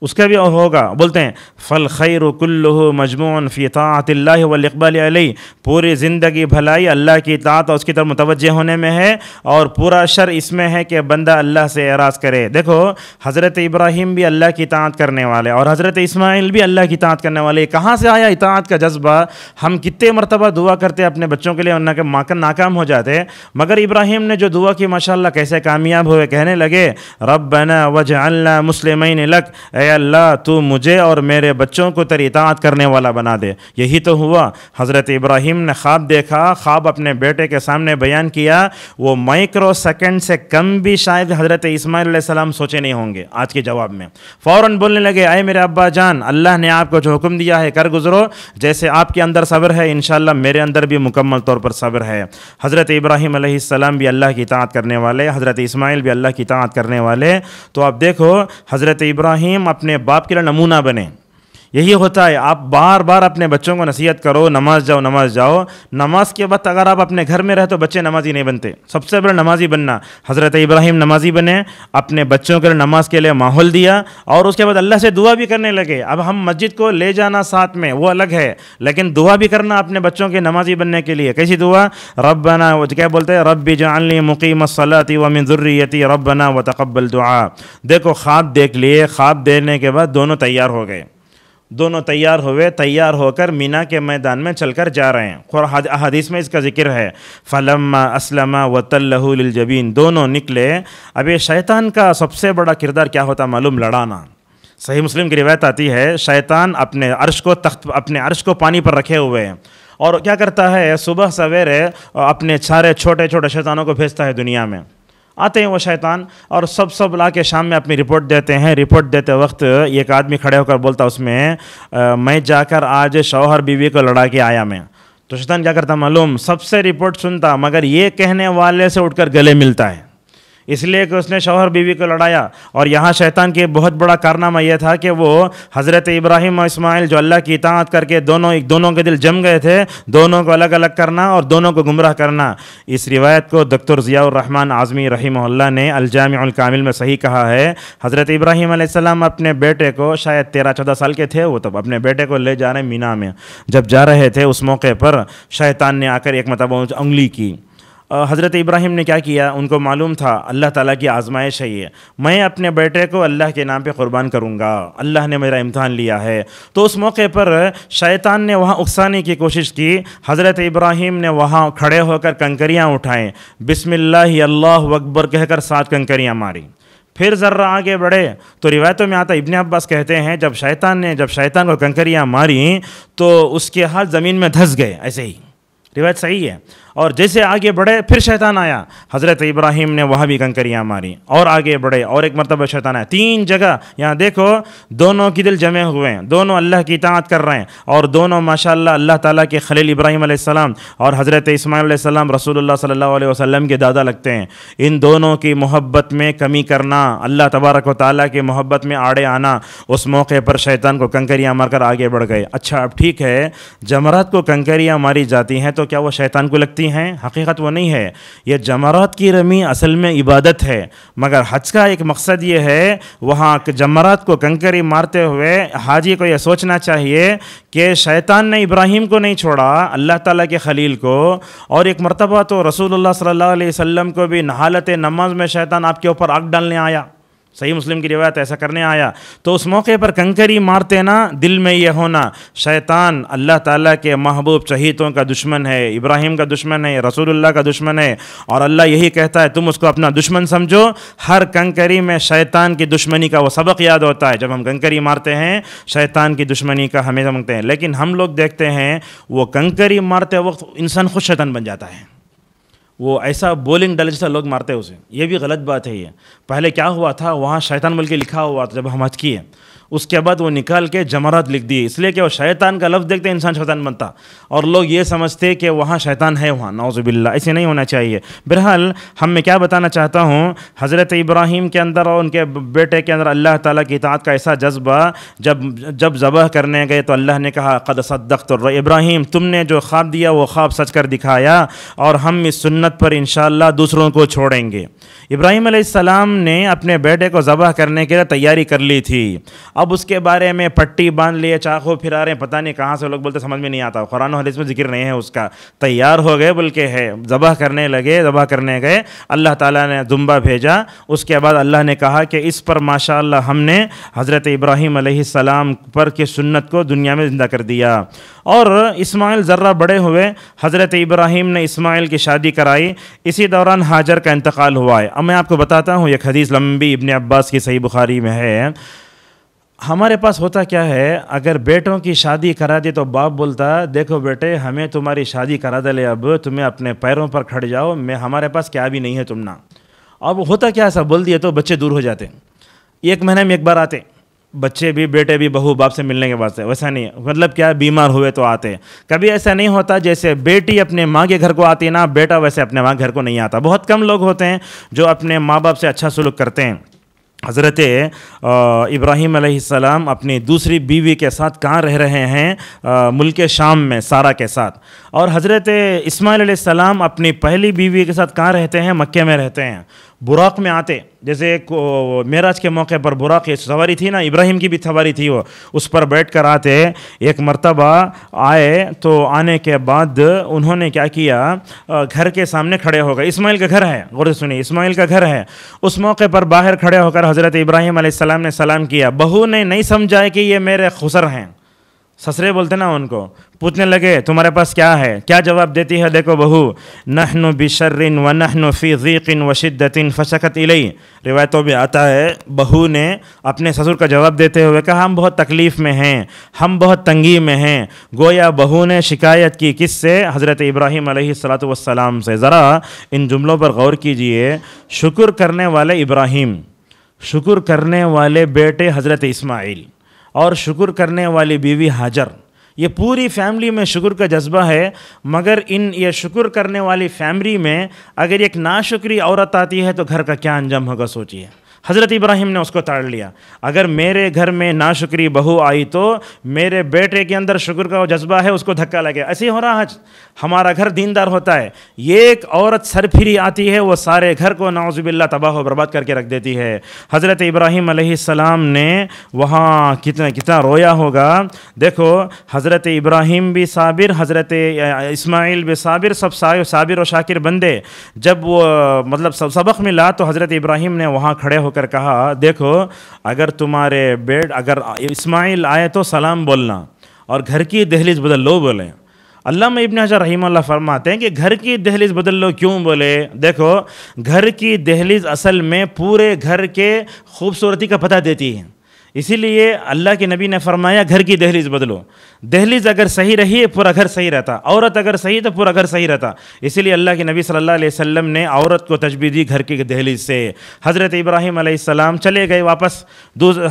اس کا بھی ہوگا. بولتے ہیں فالخیر کلہ مجموع فی طاعت اللہ والاقبال علیہ, پوری زندگی بھلائی اللہ کی اطاعت اور اس کی طرف متوجہ ہونے میں ہے, اور پورا شر اس میں ہے کہ بندہ اللہ سے اعراض کرے. دیکھو حضرت ابراہیم بھی اللہ کی اطاعت کرنے والے اور حضرت اسماعیل بھی اللہ کی اطاعت کرنے والے. کہاں سے آیا اطاعت کا جذبہ؟ ہم کتنے مرتبہ دعا کرتے اپنے بچوں کے لیے, ورنہ کہ ناکام ہو جاتے, مگر ابراہیم نے جو دعا کی ماشاءاللہ کیسے کامیاب ہوئے. کہنے لگے ربنا وجعلنا مسلمین لک, اے اللہ تو مجھے اور میرے بچوں کو تیری اطاعت کرنے والا بنا دے. یہی تو ہوا. حضرت ابراہیم نے خواب دیکھا, خواب اپنے بیٹے کے سامنے بیان کیا, وہ مائکرو سیکنڈ سے کم بھی شاید حضرت اسماعیل علیہ السلام سوچے نہیں ہوں گے. آج کے جواب میں فوراً بولنے لگے, اے میرے ابا جان, اللہ نے آپ کو جو حکم دیا ہے کر گزرو. جیسے آپ کے اندر صبر ہے انشاءاللہ میرے اندر بھی مکمل طور پر صبر ہے. حضرت ابراہیم علیہ السلام بھی اللہ کی اطاعت کرنے والے, حضرت اسماعیل بھی اللہ کی اطاعت کرنے والے. تو آپ دیکھو حضرت ابراہیم اپنے باپ کے لیے نمونہ بنے. یہی ہوتا ہے, آپ بار بار اپنے بچوں کو نصیحت کرو, نماز جاؤ نماز جاؤ. نماز کے بعد اگر آپ اپنے گھر میں رہے تو بچے نمازی نہیں بنتے. سب سے بڑا نمازی بننا. حضرت ابراہیم نمازی بنے, اپنے بچوں کے لیے نماز کے لیے ماحول دیا, اور اس کے بعد اللہ سے دعا بھی کرنے لگے. اب ہم مسجد کو لے جانا ساتھ میں وہ الگ ہے, لیکن دعا بھی کرنا اپنے بچوں کے نمازی بننے کے لیے. کیسی دعا؟ ربنا, کیا بولتے ہیں, رب اجعلنی مقیم الصلاۃ ومن ذریتی ربنا وتقبل دعا. دیکھو خواب دیکھ لیے, خواب دینے کے بعد دونوں تیار ہو گئے, دونوں تیار ہوئے, تیار ہو کر مینا کے میدان میں چل کر جا رہے ہیں. حدیث میں اس کا ذکر ہے, فلما اسلم وتلہ للجبین, دونوں نکلے. اب یہ شیطان کا سب سے بڑا کردار کیا ہوتا معلوم؟ لڑانا. صحیح مسلم کی روایت آتی ہے, شیطان اپنے عرش کو پانی پر رکھے ہوئے ہیں, اور کیا کرتا ہے صبح سویرے اپنے سارے چھوٹے چھوٹے شیطانوں کو بھیجتا ہے دنیا میں. آتے ہیں وہ شیطان اور سب لا کے شام میں اپنی رپورٹ دیتے ہیں. رپورٹ دیتے وقت ایک آدمی کھڑے ہو کر بولتا اس میں, میں جا کر آج شوہر بیوی کو لڑا کے آیا. میں تو شیطان کیا کرتا معلوم، سب سے رپورٹ سنتا مگر یہ کہنے والے سے اٹھ کر گلے ملتا ہے، اس لیے کہ اس نے شوہر بیوی کو لڑایا۔ اور یہاں شیطان کی بہت بڑا کارنامہ یہ تھا کہ وہ حضرت ابراہیم اور اسماعیل جو اللہ کی اطاعت کر کے دونوں کے دل جم گئے تھے، دونوں کو الگ الگ کرنا اور دونوں کو گمراہ کرنا۔ اس روایت کو دکتر ضیاء الرحمن اعظمی رحمہ اللہ نے الجامع الکامل میں صحیح کہا ہے۔ حضرت ابراہیم علیہ السلام اپنے بیٹے کو، شاید 13-14 سال کے تھے وہ تب، اپنے بیٹے کو لے جا رہے مینا میں، جب جا رہے تھے اس موقع پر شیطان نے آ کر ایک مرتبہ انگلی کی۔ حضرت ابراہیم نے کیا کیا، ان کو معلوم تھا اللہ تعالیٰ کی آزمائش ہے یہ، میں اپنے بیٹے کو اللہ کے نام پہ قربان کروں گا، اللہ نے میرا امتحان لیا ہے۔ تو اس موقع پر شیطان نے وہاں اکسانے کی کوشش کی، حضرت ابراہیم نے وہاں کھڑے ہو کر کنکریاں اٹھائیں، بسم اللہ اللہ اکبر کہہ کر 7 کنکریاں ماری۔ پھر ذرا آگے بڑھے تو روایتوں میں آتا، ابن عباس کہتے ہیں جب شیطان کو کنکریاں ماری تو اس کے ہاتھ زمین میں دھس گئے، ایسے ہی روایت صحیح ہے۔ اور جیسے آگے بڑھے پھر شیطان آیا، حضرت ابراہیم نے وہاں بھی کنکریاں ماری، اور آگے بڑھے اور ایک مرتبہ شیطان آیا، 3 جگہ۔ یہاں دیکھو دونوں کی دل جمے ہوئے ہیں، دونوں اللہ کی اطاعت کر رہے ہیں، اور دونوں ماشاءاللہ اللہ تعالیٰ کے خلیل ابراہیم علیہ السلام اور حضرت اسماعیل علیہ السلام رسول اللہ صلی اللہ علیہ وسلم کے دادا لگتے ہیں۔ ان دونوں کی محبت میں کمی کرنا، اللہ تبارک و تعالیٰ کی محبت میں آڑے آنا، اس موقع پر شیطان کو کنکریاں مار کر آگے بڑھ گئے۔ اچھا اب ٹھیک ہے، جمرات کو کنکریاں ماری جاتی ہیں تو کیا وہ شیطان کو لگتی ہیں؟ حقیقت وہ نہیں ہے، یہ جمرات کی رمی اصل میں عبادت ہے، مگر حج کا ایک مقصد یہ ہے، وہاں جمرات کو کنکری مارتے ہوئے حاجی کو یہ سوچنا چاہیے کہ شیطان نے ابراہیم کو نہیں چھوڑا، اللہ تعالیٰ کے خلیل کو۔ اور ایک مرتبہ تو رسول اللہ صلی اللہ علیہ وسلم کو بھی حالت نماز میں شیطان آپ کے اوپر آگ ڈالنے آیا، صحیح مسلم کی روایت ایسا کرنے آیا۔ تو اس موقع پر کنکری مارتے نا، دل میں یہ ہونا شیطان اللہ تعالیٰ کے محبوب چہیتوں کا دشمن ہے، ابراہیم کا دشمن ہے، رسول اللہ کا دشمن ہے، اور اللہ یہی کہتا ہے تم اس کو اپنا دشمن سمجھو۔ ہر کنکری میں شیطان کی دشمنی کا وہ سبق یاد ہوتا ہے، جب ہم کنکری مارتے ہیں شیطان کی دشمنی کا ہمیں سمجھتے ہیں۔ لیکن ہم لوگ دیکھتے ہیں وہ کنکری مارتے وقت انسان خود شیطان بن جاتا ہے، وہ ایسا بولنگ ڈال جیسا لوگ مارتے ہیں اسے، یہ بھی غلط بات ہے۔ یہ پہلے کیا ہوا تھا، وہاں شیطان بول کے لکھا ہوا تھا جب ہم حج کیے، اس کے بعد وہ نکال کے جمرات لکھ دیے، اس لیے کہ وہ شیطان کا لفظ دیکھتے انسان شیطان بنتا، اور لوگ یہ سمجھتے کہ وہاں شیطان ہے، وہاں نعوذ باللہ، ایسے نہیں ہونا چاہیے۔ بہرحال میں کیا بتانا چاہتا ہوں، حضرت ابراہیم کے اندر اور ان کے بیٹے کے اندر اللہ تعالیٰ کی اطاعت کا ایسا جذبہ، جب ذبح کرنے گئے تو اللہ نے کہا قد صدقت ابراہیم، تم نے جو خواب دیا وہ خواب سچ کر دکھایا، اور ہم اس سنت پر انشاءاللہ دوسروں کو چھوڑیں گے۔ ابراہیم علیہ السلام نے اپنے بیٹے کو ذبح کرنے کے لیے تیاری کر لی تھی، اب اس کے بارے میں پٹی باندھ لیے، چاقو پھرا رہے ہیں، پتہ نہیں کہاں سے لوگ بولتے، سمجھ میں نہیں آتا، قرآن و حدیث میں ذکر نہیں ہے اس کا۔ تیار ہو گئے بلکہ ہے، ذبح کرنے لگے، ذبح کرنے گئے، اللہ تعالیٰ نے دمبا بھیجا، اس کے بعد اللہ نے کہا کہ اس پر ماشاءاللہ ہم نے حضرت ابراہیم علیہ السلام پر کی سنت کو دنیا میں زندہ کر دیا۔ اور اسماعیل ذرہ بڑے ہوئے، حضرت ابراہیم نے اسماعیل کی شادی کرائی، اسی دوران ہاجر کا انتقال ہوا ہے۔ اب میں آپ کو بتاتا ہوں، ایک حدیث لمبی ابن عباس کی صحیح بخاری میں ہے۔ ہمارے پاس ہوتا کیا ہے، اگر بیٹوں کی شادی کرا دی تو باپ بولتا دیکھو بیٹے ہمیں تمہاری شادی کرا دے، اب تمہیں اپنے پیروں پر کھڑ جاؤ، ہمارے پاس کیا بھی نہیں ہے تم نہ۔ اب ہوتا کیا، ایسا بول دیا تو بچے دور ہو جاتے، 1 مہینے میں 1 بار آتے بچے بھی، بیٹے بھی، بہو باپ سے ملنے کے واسطے، ویسا نہیں، مطلب کیا، بیمار ہوئے تو آتے۔ کبھی ایسا نہیں ہوتا جیسے بیٹی اپنے ماں کے گھر کو آتی نا، بیٹا ویسے اپنے ماں کے گھر کو نہیں آتا۔ بہت کم لوگ ہوتے ہیں جو اپنے ماں باپ سے اچھا سلوک کرتے ہیں۔ حضرت ابراہیم علیہ السلام اپنی دوسری بیوی کے ساتھ کہاں رہ رہے ہیں، ملک شام میں سارہ کے ساتھ، اور حضرت اسماعیل علیہ السلام اپنی پہلی بیوی کے ساتھ کہاں رہتے ہیں، مکے میں رہتے ہیں۔ براق میں آتے، جیسے معراج کے موقع پر براق سواری تھی نا، ابراہیم کی بھی سواری تھی، وہ اس پر بیٹھ کر آتے۔ ایک مرتبہ آئے تو آنے کے بعد انہوں نے کیا کیا، گھر کے سامنے کھڑے ہو گئے، اسماعیل کا گھر ہے، غور سے سنیے، اسماعیل کا گھر ہے، اس موقع پر باہر کھڑے ہو کر حضرت ابراہیم علیہ السلام نے سلام کیا۔ بہو نے نہیں سمجھا کہ یہ میرے خسر ہیں، سسرے بولتے نا ان کو، پوچھنے لگے تمہارے پاس کیا ہے، کیا جواب دیتی ہے، دیکھو بہو، نحن بشر ونحن فی ضیق وشدۃ فشکت الی، روایتوں میں آتا ہے بہو نے اپنے سسر کا جواب دیتے ہوئے کہا ہم بہت تکلیف میں ہیں، ہم بہت تنگی میں ہیں۔ گویا بہو نے شکایت کی کس سے، حضرت ابراہیم علیہ السلام سے۔ ذرا ان جملوں پر غور کیجئے، شکر کرنے والے ابراہیم، شکر کرنے والے بیٹے حضرت اسماعیل، اور شکر کرنے والی بیوی ہاجر، یہ پوری فیملی میں شکر کا جذبہ ہے، مگر یہ شکر کرنے والی فیملی میں اگر ایک ناشکری عورت آتی ہے تو گھر کا کیا انجام ہوگا سوچیے۔ حضرت ابراہیم نے اس کو تاڑ لیا، اگر میرے گھر میں ناشکری بہو آئی تو میرے بیٹے کے اندر شکر کا جذبہ ہے، اس کو دھکا لگے۔ ایسے ہی ہو رہا ہے، ہمارا گھر دیندار ہوتا ہے، یہ ایک عورت سرپھری آتی ہے، وہ سارے گھر کو نعوذ باللہ تباہ و برباد کر کے رکھ دیتی ہے۔ حضرت ابراہیم علیہ السلام نے وہاں کتنا رویا ہوگا۔ دیکھو حضرت ابراہیم بھی صابر، حضرت اسماعیل بھی صابر، سب صابر و شاکر بندے۔ جب وہ سبق ملا تو حضرت ابراہیم نے وہاں کھڑے ہو کر کہا، دیکھو اگر اگر اسماعیل آئے تو سلام بولنا اور گھر کی دہلیز بدل لو بولیں۔ علامہ ابن حجر رحمہ اللہ فرماتے ہیں کہ گھر کی دہلیز بدل لو کیوں بولے؟ دیکھو گھر کی دہلیز اصل میں پورے گھر کے خوبصورتی کا پتہ دیتی ہے، اسی لیے اللہ کے نبی نے فرمایا گھر کی دہلیز بدلو۔ دہلیز اگر صحیح رہی پورا گھر صحیح رہتا، عورت اگر صحیح تو پورا گھر صحیح رہتا، اسی لیے اللہ کے نبی صلی اللہ علیہ وسلم نے عورت کو تشبیہ دی گھر کی دہلیز سے۔ حضرت ابراہیم علیہ السلام چلے گئے واپس،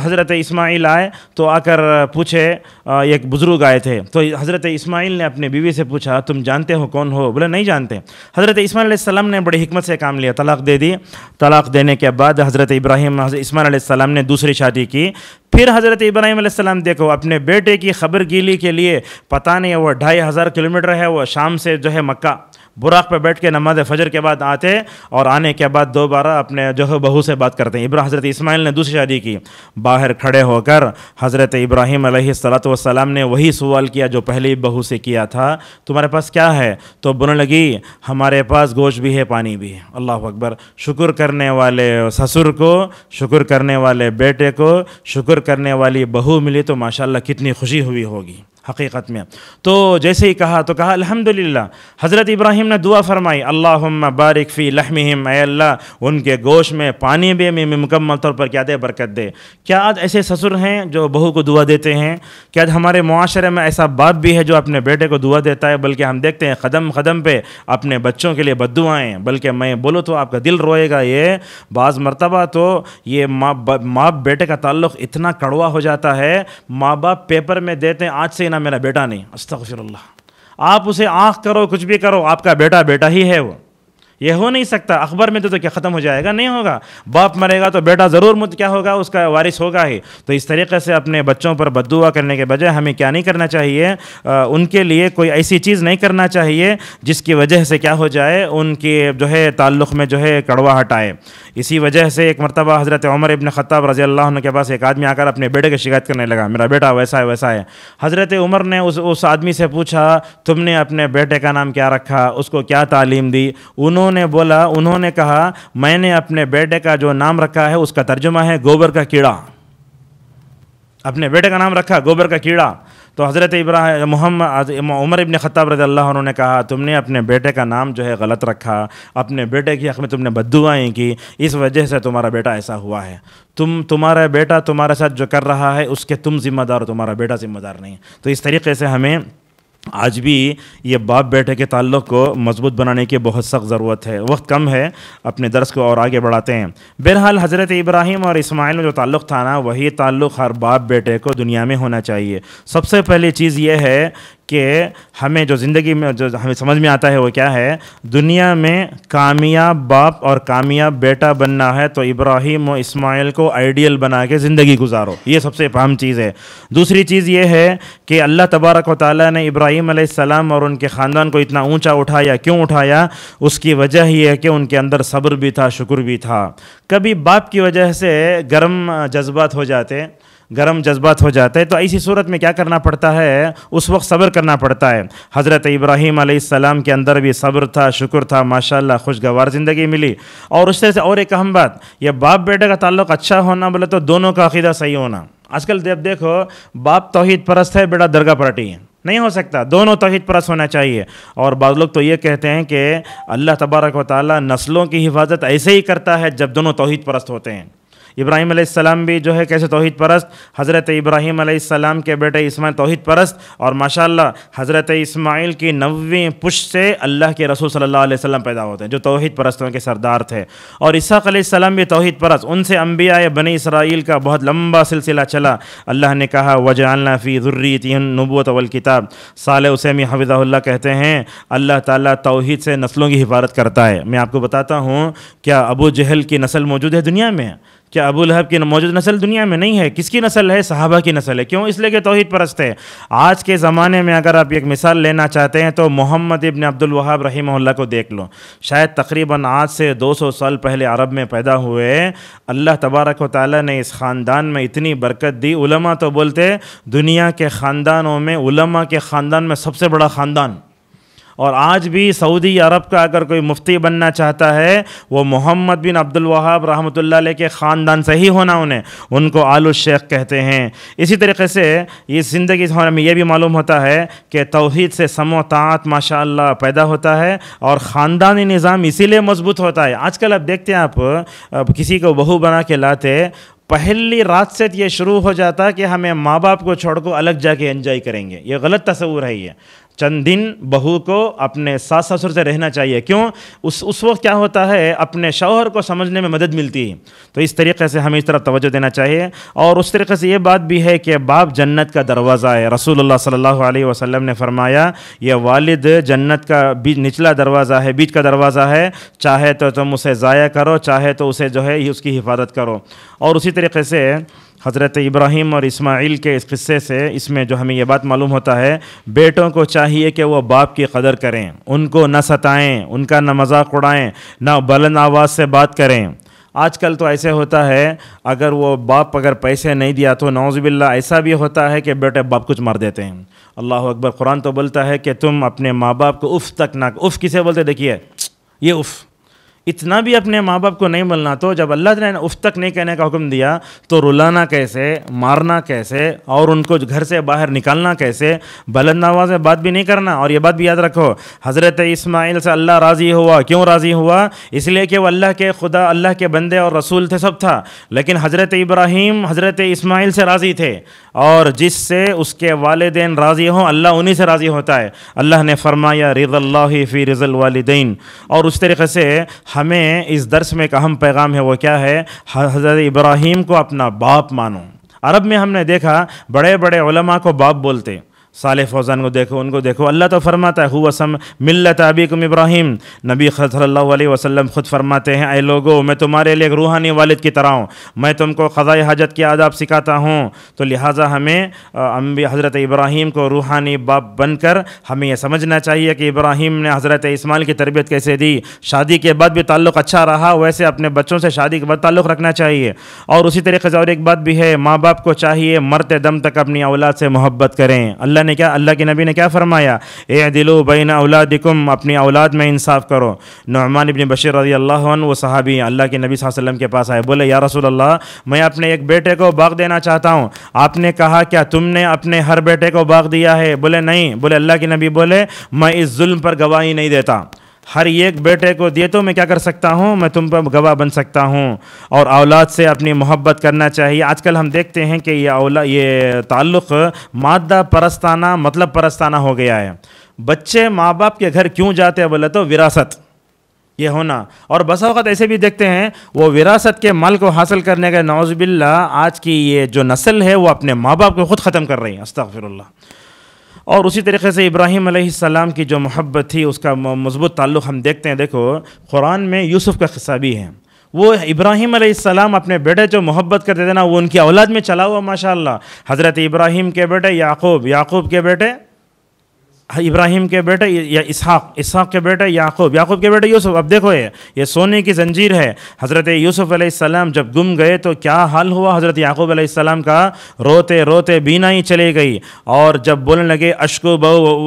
حضرت اسماعیل آئے تو آ کر پوچھے، ایک بزرگ آئے تھے تو حضرت اسماعیل نے اپنے بیوی سے پوچھا تم جانتے ہو کون ہو؟ بولے نہیں جانتے۔ حضرت اسماعیل علیہ السلام نے بڑی حکمت سے کام لیا، طلاق دے دی۔ طلاق دینے کے بعد حضرت اسماعیل علیہ السلام نے دوسری شادی کی۔ پھر حضرت ابراہیم علیہ السلام دیکھو اپنے بیٹے کی خبر گیلی کے لیے پتہ نہیں وہ 2500 کلومیٹر ہے، وہ شام سے جو ہے مکہ براق پہ بیٹھ کے نماز فجر کے بعد آتے اور آنے کے بعد دوبارہ اپنے جو ہے بہو سے بات کرتے ہیں۔ حضرت اسماعیل نے دوسری شادی کی، باہر کھڑے ہو کر حضرت ابراہیم علیہ السلام نے وہی سوال کیا جو پہلی بہو سے کیا تھا، تمہارے پاس کیا ہے؟ تو بولنے لگی ہمارے پاس گوشت بھی ہے، پانی بھی ہے۔ اللہ اکبر! شکر کرنے والے سسر کو، شکر کرنے والے بیٹے کو، شکر کرنے والی بہو ملی تو ماشاءاللہ کتنی خوشی ہوئی ہوگی حقیقت میں۔ تو جیسے ہی کہا الحمدللہ۔ حضرت ابراہیم نے دعا فرمائی، اللہم بارک فی لحمہم، اے اللہ ان کے گوشت میں پانی بھی میں مکمل طور پر کیا دے، برکت دے۔ کیا آج ایسے سسر ہیں جو بہو کو دعا دیتے ہیں؟ کیا آج ہمارے معاشرے میں ایسا باپ بھی ہے جو اپنے بیٹے کو دعا دیتا ہے؟ بلکہ ہم دیکھتے ہیں قدم قدم پہ اپنے بچوں کے لیے بد دعائیں، بلکہ میں بولوں تو آپ کا دل روئے گا۔ یہ بعض مرتبہ تو یہ ماں بیٹے کا تعلق اتنا کڑوا ہو جاتا ہے، ماں باپ پیپر میں دیتے ہیں آج سے میرا بیٹا نہیں، استغفر اللہ۔ آپ اسے آنکھ کرو کچھ بھی کرو، آپ کا بیٹا ہی ہے، وہ یہ ہو نہیں سکتا۔ اخبار میں تو کیا ختم ہو جائے گا؟ نہیں ہوگا۔ باپ مرے گا تو بیٹا ضرور کیا ہوگا، اس کا وارث ہوگا ہی۔ تو اس طریقے سے اپنے بچوں پر بد دعا کرنے کے بجائے ہمیں کیا نہیں کرنا چاہیے، ان کے لیے کوئی ایسی چیز نہیں کرنا چاہیے جس کی وجہ سے کیا ہو جائے، ان کے جو ہے تعلق میں جو ہے کڑواہٹ آئے۔ اسی وجہ سے ایک مرتبہ حضرت عمر ابن خطاب رضی اللہ عنہ کے پاس ایک آدمی آ کر اپنے بیٹے کی شکایت کرنے لگا، میرا بیٹا ویسا ہے۔ حضرت عمر نے اس آدمی سے پوچھا تم نے اپنے بیٹے کا نام کیا رکھا، اس کو کیا تعلیم دی؟ انہوں نے کہا میں نے اپنے بیٹے کا جو نام رکھا ہے اس کا ترجمہ ہے گوبر کا کیڑا۔ اپنے بیٹے کا نام رکھا گوبر کا کیڑا۔ تو حضرت عمر ابن خطاب رضی اللہ عنہ نے کہا تم نے اپنے بیٹے کا نام جو ہے غلط رکھا، اپنے بیٹے کی حق میں تم نے بد دعائیں کی، اس وجہ سے تمہارا بیٹا ایسا ہوا ہے۔ تمہارا بیٹا تمہارے ساتھ جو کر رہا ہے اس کے تم ذمہ دار ہو، تمہارا بیٹا ذمہ دار نہیں۔ تو اس طریقے سے ہمیں آج بھی یہ باپ بیٹے کے تعلق کو مضبوط بنانے کی بہت سخت ضرورت ہے۔ وقت کم ہے، اپنے درس کو اور آگے بڑھاتے ہیں۔ بہرحال حضرت ابراہیم اور اسماعیل میں جو تعلق تھا نا، وہی تعلق ہر باپ بیٹے کو دنیا میں ہونا چاہیے۔ سب سے پہلی چیز یہ ہے کہ ہمیں جو زندگی میں جو ہمیں سمجھ میں آتا ہے وہ کیا ہے، دنیا میں کامیاب باپ اور کامیاب بیٹا بننا ہے تو ابراہیم و اسماعیل کو آئیڈیل بنا کے زندگی گزارو، یہ سب سے اہم چیز ہے۔ دوسری چیز یہ ہے کہ اللہ تبارک و تعالیٰ نے ابراہیم علیہ السلام اور ان کے خاندان کو اتنا اونچا اٹھایا، کیوں اٹھایا؟ اس کی وجہ یہ ہے کہ ان کے اندر صبر بھی تھا، شکر بھی تھا۔ کبھی باپ کی وجہ سے گرم جذبات ہو جاتے تو ایسی صورت میں کیا کرنا پڑتا ہے؟ اس وقت صبر کرنا پڑتا ہے۔ حضرت ابراہیم علیہ السلام کے اندر بھی صبر تھا، شکر تھا، ماشاءاللہ خوشگوار زندگی ملی۔ اور اس طرح سے اور ایک اہم بات، یہ باپ بیٹے کا تعلق اچھا ہونا بولے تو دونوں کا عقیدہ صحیح ہونا۔ آج کل جب دیکھو باپ توحید پرست ہے، بیٹا درگاہ پارٹی ہے، نہیں ہو سکتا، دونوں توحید پرست ہونا چاہیے۔ اور بعض لوگ تو یہ کہتے ہیں کہ اللہ تبارک و تعالیٰ نسلوں کی حفاظت ایسے ہی کرتا ہے جب دونوں توحید پرست ہوتے ہیں۔ ابراہیم علیہ السلام بھی جو ہے کیسے توحید پرست، حضرت ابراہیم علیہ السلام کے بیٹے اسماعیل توحید پرست، اور ماشاءاللہ حضرت اسماعیل کی 90ویں پشت سے اللہ کے رسول صلی اللہ علیہ وسلم پیدا ہوتے ہیں جو توحید پرستوں کے سردار تھے، اور اسحاق علیہ السلام بھی توحید پرست، ان سے انبیاء بنی اسرائیل کا بہت لمبا سلسلہ چلا۔ اللہ نے کہا وَجَعَلْنَا فِي ذُرِّيَّتِهِ النُّبُوَّةَ وَالْكِتَابَ، صالح عثیمی حفظہ اللہ کہتے ہیں اللہ تعالیٰ توحید سے نسلوں کی حفاظت کرتا ہے۔ میں آپ کو بتاتا ہوں، کیا ابو جہل کی نسل موجود ہے دنیا میں؟ کیا ابو لہب کی موجود نسل دنیا میں نہیں ہے؟ کس کی نسل ہے؟ صحابہ کی نسل ہے۔ کیوں؟ اس لیے کہ توحید پرست ہے۔ آج کے زمانے میں اگر آپ ایک مثال لینا چاہتے ہیں تو محمد ابن عبد الوہاب رحمہ اللہ کو دیکھ لو، شاید تقریباً آج سے 200 سال پہلے عرب میں پیدا ہوئے۔ اللہ تبارک و تعالیٰ نے اس خاندان میں اتنی برکت دی، علماء تو بولتے دنیا کے خاندانوں میں علماء کے خاندان میں سب سے بڑا خاندان، اور آج بھی سعودی عرب کا اگر کوئی مفتی بننا چاہتا ہے وہ محمد بن عبد الوہاب رحمۃ اللہ علیہ کے خاندان سے ہی ہونا، ان کو آل الشیخ کہتے ہیں۔ اسی طریقے سے یہ زندگی میں یہ بھی معلوم ہوتا ہے کہ توحید سے سمع و طاعت ماشاءاللہ پیدا ہوتا ہے، اور خاندانی نظام اسی لیے مضبوط ہوتا ہے۔ آج کل اب دیکھتے ہیں آپ کسی کو بہو بنا کے لاتے، پہلی رات سے یہ شروع ہو جاتا کہ ہمیں ماں باپ کو چھوڑ کو الگ جا کے انجوائے کریں گے۔ یہ غلط تصور ہے۔ یہ چند دن بہو کو اپنے ساس سسر سے رہنا چاہیے۔ کیوں؟ اس وقت کیا ہوتا ہے اپنے شوہر کو سمجھنے میں مدد ملتی ہے۔ تو اس طریقے سے ہمیں اس طرف توجہ دینا چاہیے، اور اس طریقے سے یہ بات بھی ہے کہ باپ جنت کا دروازہ ہے۔ رسول اللہ صلی اللہ علیہ وسلم نے فرمایا یہ والد جنت کا نچلا دروازہ ہے، بیچ کا دروازہ ہے، چاہے تو تم اسے ضائع کرو، چاہے تو اسے جو ہے اس کی حفاظت کرو۔ اور اسی طریقے سے حضرت ابراہیم اور اسماعیل کے اس قصے سے اس میں جو ہمیں یہ بات معلوم ہوتا ہے بیٹوں کو چاہیے کہ وہ باپ کی قدر کریں، ان کو نہ ستائیں، ان کا نہ مذاق اڑائیں، نہ بلند آواز سے بات کریں۔ آج کل تو ایسے ہوتا ہے اگر وہ باپ اگر پیسے نہیں دیا تو نعوذ باللہ ایسا بھی ہوتا ہے کہ بیٹے باپ کچھ مار دیتے ہیں۔ اللہ اکبر۔ قرآن تو بولتا ہے کہ تم اپنے ماں باپ کو اف تک نہ، اف کسے بولتے دیکھیے، یہ اف اتنا بھی اپنے ماں باپ کو نہیں ملنا۔ تو جب اللہ نے اف تک نہیں کہنے کا حکم دیا تو رلانا کیسے، مارنا کیسے، اور ان کو گھر سے باہر نکالنا کیسے، بلند آواز میں بات بھی نہیں کرنا۔ اور یہ بات بھی یاد رکھو حضرت اسماعیل سے اللہ راضی ہوا۔ کیوں راضی ہوا؟ اس لیے کہ وہ اللہ کے خدا، اللہ کے بندے اور رسول تھے، سب تھا، لیکن حضرت ابراہیم حضرت اسماعیل سے راضی تھے، اور جس سے اس کے والدین راضی ہوں اللہ انہی سے راضی ہوتا ہے۔ اللہ نے فرمایا رضا اللہ فی رضا الوالدین۔ اور اس طریقے سے ہمیں اس درس میں ایک اہم پیغام ہے، وہ کیا ہے؟ حضرت ابراہیم کو اپنا باپ مانو۔ عرب میں ہم نے دیکھا بڑے بڑے علماء کو باپ بولتے، صالح فوزان کو دیکھو، ان کو دیکھو۔ اللہ تو فرماتا ہے هو سم ملت ابیکم ابراہیم، نبی صلی اللہ علیہ وسلم خود فرماتے ہیں اے لوگو میں تمہارے لیے ایک روحانی والد کی طرح ہوں، میں تم کو قضاء حاجت کے آداب سکھاتا ہوں۔ تو لہٰذا ہمیں حضرت ابراہیم کو روحانی باپ بن کر ہمیں یہ سمجھنا چاہیے کہ ابراہیم نے حضرت اسماعیل کی تربیت کیسے دی، شادی کے بعد بھی تعلق اچھا رہا، ویسے اپنے بچوں سے شادی کے بعد تعلق رکھنا چاہیے۔ اور اسی طریقے سے اور ایک بات بھی ہے، ماں باپ کو چاہیے مرتے دم تک اپنی اولاد سے محبت کریں۔ اللہ کے نبی نے کیا فرمایا؟ اعدلوا بین اولادکم، اپنی اولاد میں انصاف کرو۔ نعمان بن بشیر رضی اللہ عنہ وہ صحابی اللہ کے نبی صلی اللہ علیہ وسلم کے پاس آئے، بولے یا رسول اللہ میں اپنے ایک بیٹے کو باغ دینا چاہتا ہوں۔ آپ نے کہا کیا تم نے اپنے ہر بیٹے کو باغ دیا ہے؟ بولے نہیں۔ بولے اللہ کے نبی بولے میں اس ظلم پر گواہی نہیں دیتا، ہر ایک بیٹے کو دیے تو میں کیا کر سکتا ہوں، میں تم پر گواہ بن سکتا ہوں۔ اور اولاد سے اپنی محبت کرنا چاہیے۔ آج کل ہم دیکھتے ہیں کہ یہ تعلق مادہ پرستانہ، مطلب پرستانہ ہو گیا ہے۔ بچے ماں باپ کے گھر کیوں جاتے ہیں؟ بولے تو وراثت یہ ہونا، اور بس اوقات ایسے بھی دیکھتے ہیں وہ وراثت کے مال کو حاصل کرنے کے نعوذ باللہ آج کی یہ جو نسل ہے وہ اپنے ماں باپ کو خود ختم کر رہی ہے، استغفر اللہ۔ اور اسی طریقے سے ابراہیم علیہ السلام کی جو محبت تھی اس کا مضبوط تعلق ہم دیکھتے ہیں۔ دیکھو قرآن میں یوسف کا قصہ بھی ہے، وہ ابراہیم علیہ السلام اپنے بیٹے جو محبت کرتے تھے نا وہ ان کی اولاد میں چلا ہوا ماشاءاللہ۔ حضرت ابراہیم کے بیٹے یعقوب، یعقوب کے بیٹے ابراہیم کے بیٹے یا اسحاق کے بیٹے یعقوب کے بیٹے یوسف۔ اب دیکھو یہ سونے کی زنجیر ہے۔ حضرت یوسف علیہ السلام جب گم گئے تو کیا حال ہوا حضرت یعقوب علیہ السلام کا؟ روتے روتے بینائی چلے گئی، اور جب بولنے لگے اشکو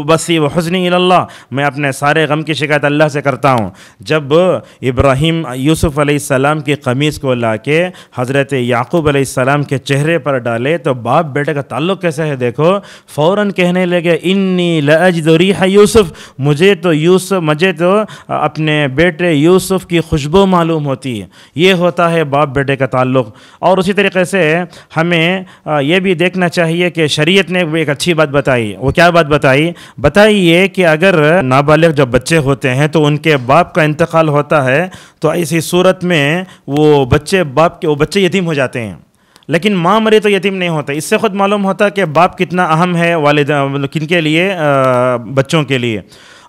بسی و حزنی اللہ، میں اپنے سارے غم کی شکایت اللہ سے کرتا ہوں۔ جب ابراہیم یوسف علیہ السلام کی قمیص کو لا کے حضرت یعقوب علیہ السلام کے چہرے پر ڈالے تو باپ بیٹے کا تعلق کیسا ہے دیکھو، فوراً کہنے لگے انی اجد ریح یوسف، مجھے تو اپنے بیٹے یوسف کی خوشبو معلوم ہوتی ہے۔ یہ ہوتا ہے باپ بیٹے کا تعلق۔ اور اسی طریقے سے ہمیں یہ بھی دیکھنا چاہیے کہ شریعت نے ایک اچھی بات بتائی۔ وہ کیا بات بتائی یہ کہ اگر نابالغ جب بچے ہوتے ہیں تو ان کے باپ کا انتقال ہوتا ہے تو ایسی صورت میں وہ بچے یتیم ہو جاتے ہیں، لیکن ماں مرے تو یتیم نہیں ہوتے۔ اس سے خود معلوم ہوتا کہ باپ کتنا اہم ہے کن کے لیے، بچوں کے لیے۔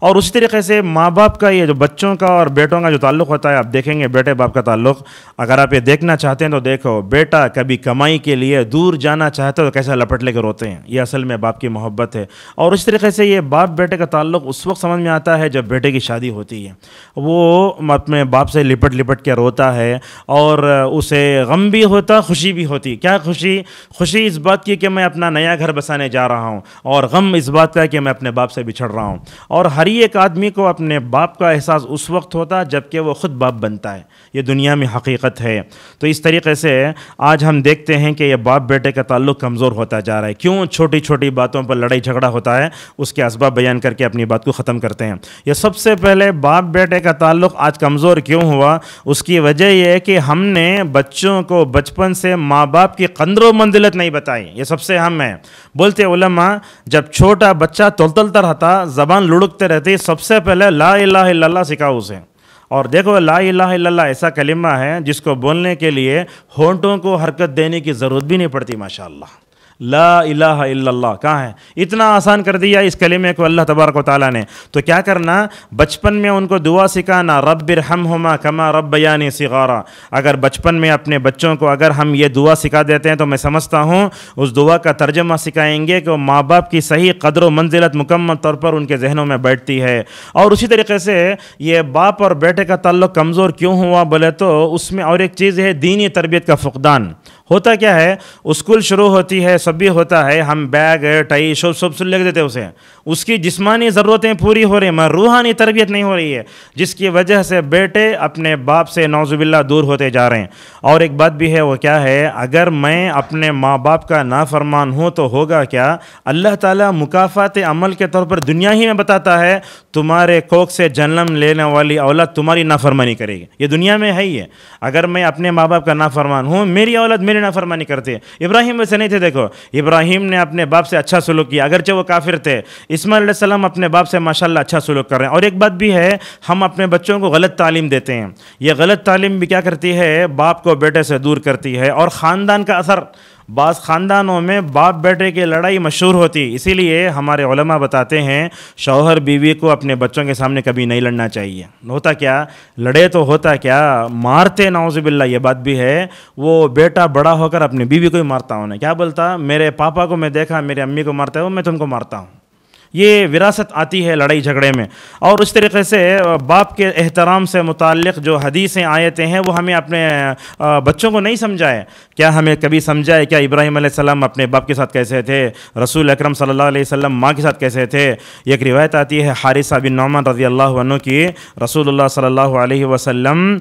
اور اسی طریقے سے ماں باپ کا یہ جو بچوں کا اور بیٹوں کا جو تعلق ہوتا ہے، آپ دیکھیں گے بیٹے باپ کا تعلق، اگر آپ یہ دیکھنا چاہتے ہیں تو دیکھو، بیٹا کبھی کمائی کے لیے دور جانا چاہتا ہے تو کیسا لپٹ لے کے روتے ہیں، یہ اصل میں باپ کی محبت ہے۔ اور اس طریقے سے یہ باپ بیٹے کا تعلق اس وقت سمجھ میں آتا ہے جب بیٹے کی شادی ہوتی ہے، وہ اپنے باپ سے لپٹ کے روتا ہے، اور اسے غم بھی ہوتا، خوشی بھی ہوتی۔ کیا خوشی اس بات کی کہ میں اپنا نیا گھر بسانے جا رہا ہوں، اور غم اس بات کا کہ میں اپنے باپ سے بچھڑ رہا ہوں۔ اور ہر ایک آدمی کو اپنے باپ کا احساس اس وقت ہوتا جب کہ وہ خود باپ بنتا ہے، یہ دنیا میں حقیقت ہے۔ تو اس طریقے سے آج ہم دیکھتے ہیں کہ یہ باپ بیٹے کا تعلق کمزور ہوتا جا رہا ہے۔ کیوں؟ چھوٹی چھوٹی باتوں پر لڑائی جھگڑا ہوتا ہے، اس کے اسباب بیان کر کے اپنی بات کو ختم کرتے ہیں۔ یہ سب سے پہلے باپ بیٹے کا تعلق آج کمزور کیوں ہوا؟ اس کی وجہ یہ ہے کہ ہم نے بچوں کو بچپن سے ماں باپ کی قدر و منزلت نہیں بتائی، یہ سب سے اہم ہے۔ بولتے علماء جب چھوٹا بچہ تلتلتا رہتا، زبان لڑکتے رہتی، سب سے پہلے لا الہ الا اللہ سکھاؤ اسے۔ اور دیکھو لا الہ الا اللہ ایسا کلمہ ہے جس کو بولنے کے لیے ہونٹوں کو حرکت دینے کی ضرورت بھی نہیں پڑتی، ماشاءاللہ۔ لا الہ الا اللہ کہاں ہے؟ اتنا آسان کر دیا اس کلمے کو اللہ تبارک و تعالیٰ نے۔ تو کیا کرنا؟ بچپن میں ان کو دعا سکھانا، رب ارحمہما کما ربیانی صغارا۔ اگر بچپن میں اپنے بچوں کو اگر ہم یہ دعا سکھا دیتے ہیں تو میں سمجھتا ہوں اس دعا کا ترجمہ سکھائیں گے کہ ماں باپ کی صحیح قدر و منزلت مکمل طور پر ان کے ذہنوں میں بیٹھتی ہے۔ اور اسی طریقے سے یہ باپ اور بیٹے کا تعلق کمزور کیوں ہوا بولے تو اس میں اور ایک چیز ہے، دینی تربیت کا فقدان۔ ہوتا کیا ہے، اسکول شروع ہوتی ہے، سب بھی ہوتا ہے، ہم بیگ ٹائی سب لے دیتے اسے، اس کی جسمانی ضرورتیں پوری ہو رہی ہیں مگر روحانی تربیت نہیں ہو رہی ہے، جس کی وجہ سے بیٹے اپنے باپ سے نعوذ باللہ دور ہوتے جا رہے ہیں۔ اور ایک بات بھی ہے، وہ کیا ہے، اگر میں اپنے ماں باپ کا نافرمان ہوں تو ہوگا کیا؟ اللہ تعالیٰ مکافات عمل کے طور پر دنیا ہی میں بتاتا ہے تمہارے کوکھ سے جنم لینے والی اولاد تمہاری نافرمانی کرے گی، یہ دنیا میں ہے ہی ہے۔ اگر میں اپنے ماں باپ کا نافرمان ہوں، میری اولاد میری نافرمانی کرتے ہیں۔ ابراہیم ویسے نہیں تھے، دیکھو ابراہیم نے اپنے باپ سے اچھا سلوک کیا اگرچہ وہ کافر تھے۔ اسماعیل علیہ السلام اپنے باپ سے ماشاءاللہ اچھا سلوک کر رہے ہیں۔ اور ایک بات بھی ہے، ہم اپنے بچوں کو غلط تعلیم دیتے ہیں، یہ غلط تعلیم بھی کیا کرتی ہے، باپ کو بیٹے سے دور کرتی ہے۔ اور خاندان کا اثر، بعض خاندانوں میں باپ بیٹے کی لڑائی مشہور ہوتی، اسی لیے ہمارے علماء بتاتے ہیں شوہر بیوی کو اپنے بچوں کے سامنے کبھی نہیں لڑنا چاہیے۔ ہوتا کیا، لڑے تو ہوتا کیا، مارتے نعوذ باللہ۔ یہ بات بھی ہے، وہ بیٹا بڑا ہو کر اپنی بیوی کو ہی مارتا ہوں، کیا بولتا، میرے پاپا کو میں دیکھا میری امی کو مارتا ہے، میں تم کو مارتا ہوں۔ یہ وراثت آتی ہے لڑائی جھگڑے میں۔ اور اس طریقے سے باپ کے احترام سے متعلق جو حدیثیں آیتیں ہیں وہ ہمیں اپنے بچوں کو نہیں سمجھائے۔ کیا ہمیں کبھی سمجھائے کیا ابراہیم علیہ السلام اپنے باپ کے ساتھ کیسے تھے، رسول اکرم صلی اللہ علیہ وسلم ماں کے ساتھ کیسے تھے؟ ایک روایت آتی ہے حارثہ بن نعمان رضی اللہ عنہ کی، رسول اللہ صلی اللہ علیہ وسلم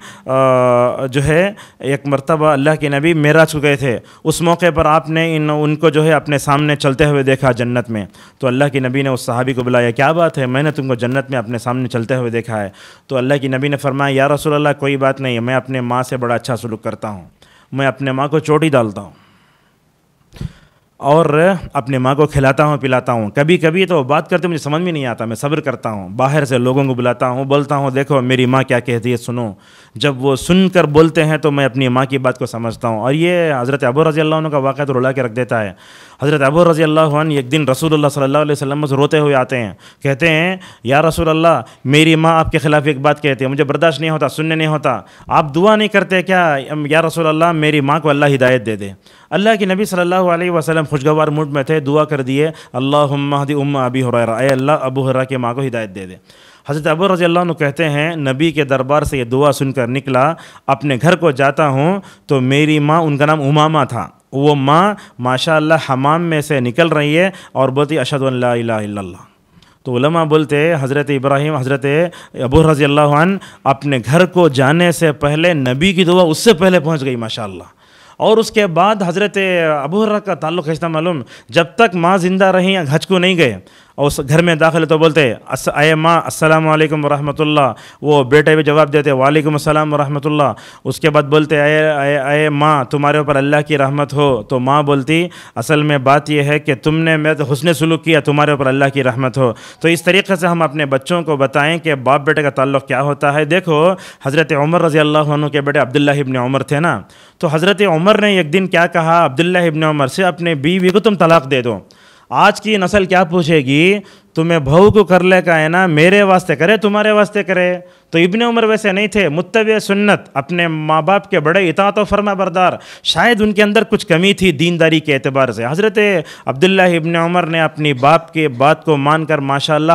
جو ہے ایک مرتبہ اللہ کے نبی معراج کو گئے تھے، اس موقع پر آپ نے ان کو جو ہے اپنے سامنے چلتے ہوئے دیکھا جنت میں۔ تو اللہ کے نبی نے اس صحابی کو بلایا، کیا بات ہے، میں نے تم کو جنت میں اپنے سامنے چلتے ہوئے دیکھا ہے۔ تو اللہ کی نبی نے فرمایا، یا رسول اللہ کوئی بات نہیں، میں اپنے ماں سے بڑا اچھا سلوک کرتا ہوں، میں اپنے ماں کو چوٹی ڈالتا ہوں اور اپنے ماں کو کھلاتا ہوں پلاتا ہوں۔ کبھی کبھی تو بات کرتے مجھے سمجھ میں نہیں آتا، میں صبر کرتا ہوں، باہر سے لوگوں کو بلاتا ہوں، بولتا ہوں دیکھو میری ماں کیا کہتی ہے سنو۔ جب وہ سن کر بولتے ہیں تو میں اپنی ماں کی بات کو سمجھتا ہوں۔ اور یہ حضرت ابو رضی اللہ عنہ کا واقعہ تو رلا کے رکھ دیتا ہے۔ حضرت ابو رضی اللہ عنہ ایک دن رسول اللہ صلی اللہ علیہ وسلم سے روتے ہوئے آتے ہیں، کہتے ہیں یا رسول اللہ میری ماں آپ کے خلاف ایک بات کہتی ہے، مجھے برداشت نہیں ہوتا، سننے نہیں ہوتا، آپ دعا نہیں کرتے کیا یا رسول اللہ میری ماں کو اللہ ہدایت دے دے۔ اللہ کے نبی صلی اللہ علیہ وسلم خوشگوار موڈ میں تھے، دعا کر دیے اللہم اہد ام ابی ہریرہ، اے اللہ ابو ہریرہ کی ماں کو ہدایت دے دے۔ حضرت ابو رضی اللہ عنہ کہتے ہیں نبی کے دربار سے یہ دعا سن کر نکلا، اپنے گھر کو جاتا ہوں تو میری ماں، ان کا نام امامہ تھا، وہ ماں ماشاءاللہ حمام میں سے نکل رہی ہے اور بولتی اشہد ان لا الہ الا اللہ۔ تو علماء بولتے حضرت ابراہیم، حضرت ابو رضی اللہ عنہ اپنے گھر کو جانے سے پہلے نبی کی دعا اس سے پہلے پہنچ گئی ماشاءاللہ۔ اور اس کے بعد حضرت ابو ہریرہ کا تعلق ایسا معلوم، جب تک ماں زندہ رہیں حج کو نہیں گئے، اور اس گھر میں داخل تو بولتے اے ماں السلام علیکم ورحمۃ اللہ، وہ بیٹے بھی جواب دیتے وعلیکم السلام ورحمۃ اللہ. اس کے بعد بولتے اے ماں تمہارے اوپر اللہ کی رحمت ہو، تو ماں بولتی اصل میں بات یہ ہے کہ تم نے میرے تو حسن سلوک کیا، تمہارے اوپر اللہ کی رحمت ہو. تو اس طریقے سے ہم اپنے بچوں کو بتائیں کہ باپ بیٹے کا تعلق کیا ہوتا ہے. دیکھو حضرت عمر رضی اللہ عنہ کے بیٹے عبداللہ ابن عمر تھے نا، تو حضرت عمر نے ایک دن کیا کہا عبداللہ ابن عمر سے، اپنے بیوی کو تم طلاق دے دو. آج کی نسل کیا پوچھے گی، تمہیں بہو کو کر لے کا ہے نا، میرے واسطے کرے تمہارے واسطے کرے. تو ابن عمر ویسے نہیں تھے، متبع سنت، اپنے ماں باپ کے بڑے اطاعت و فرما بردار. شاید ان کے اندر کچھ کمی تھی دینداری کے اعتبار سے. حضرت عبداللہ ابن عمر نے اپنی باپ کے بات کو مان کر ماشاءاللہ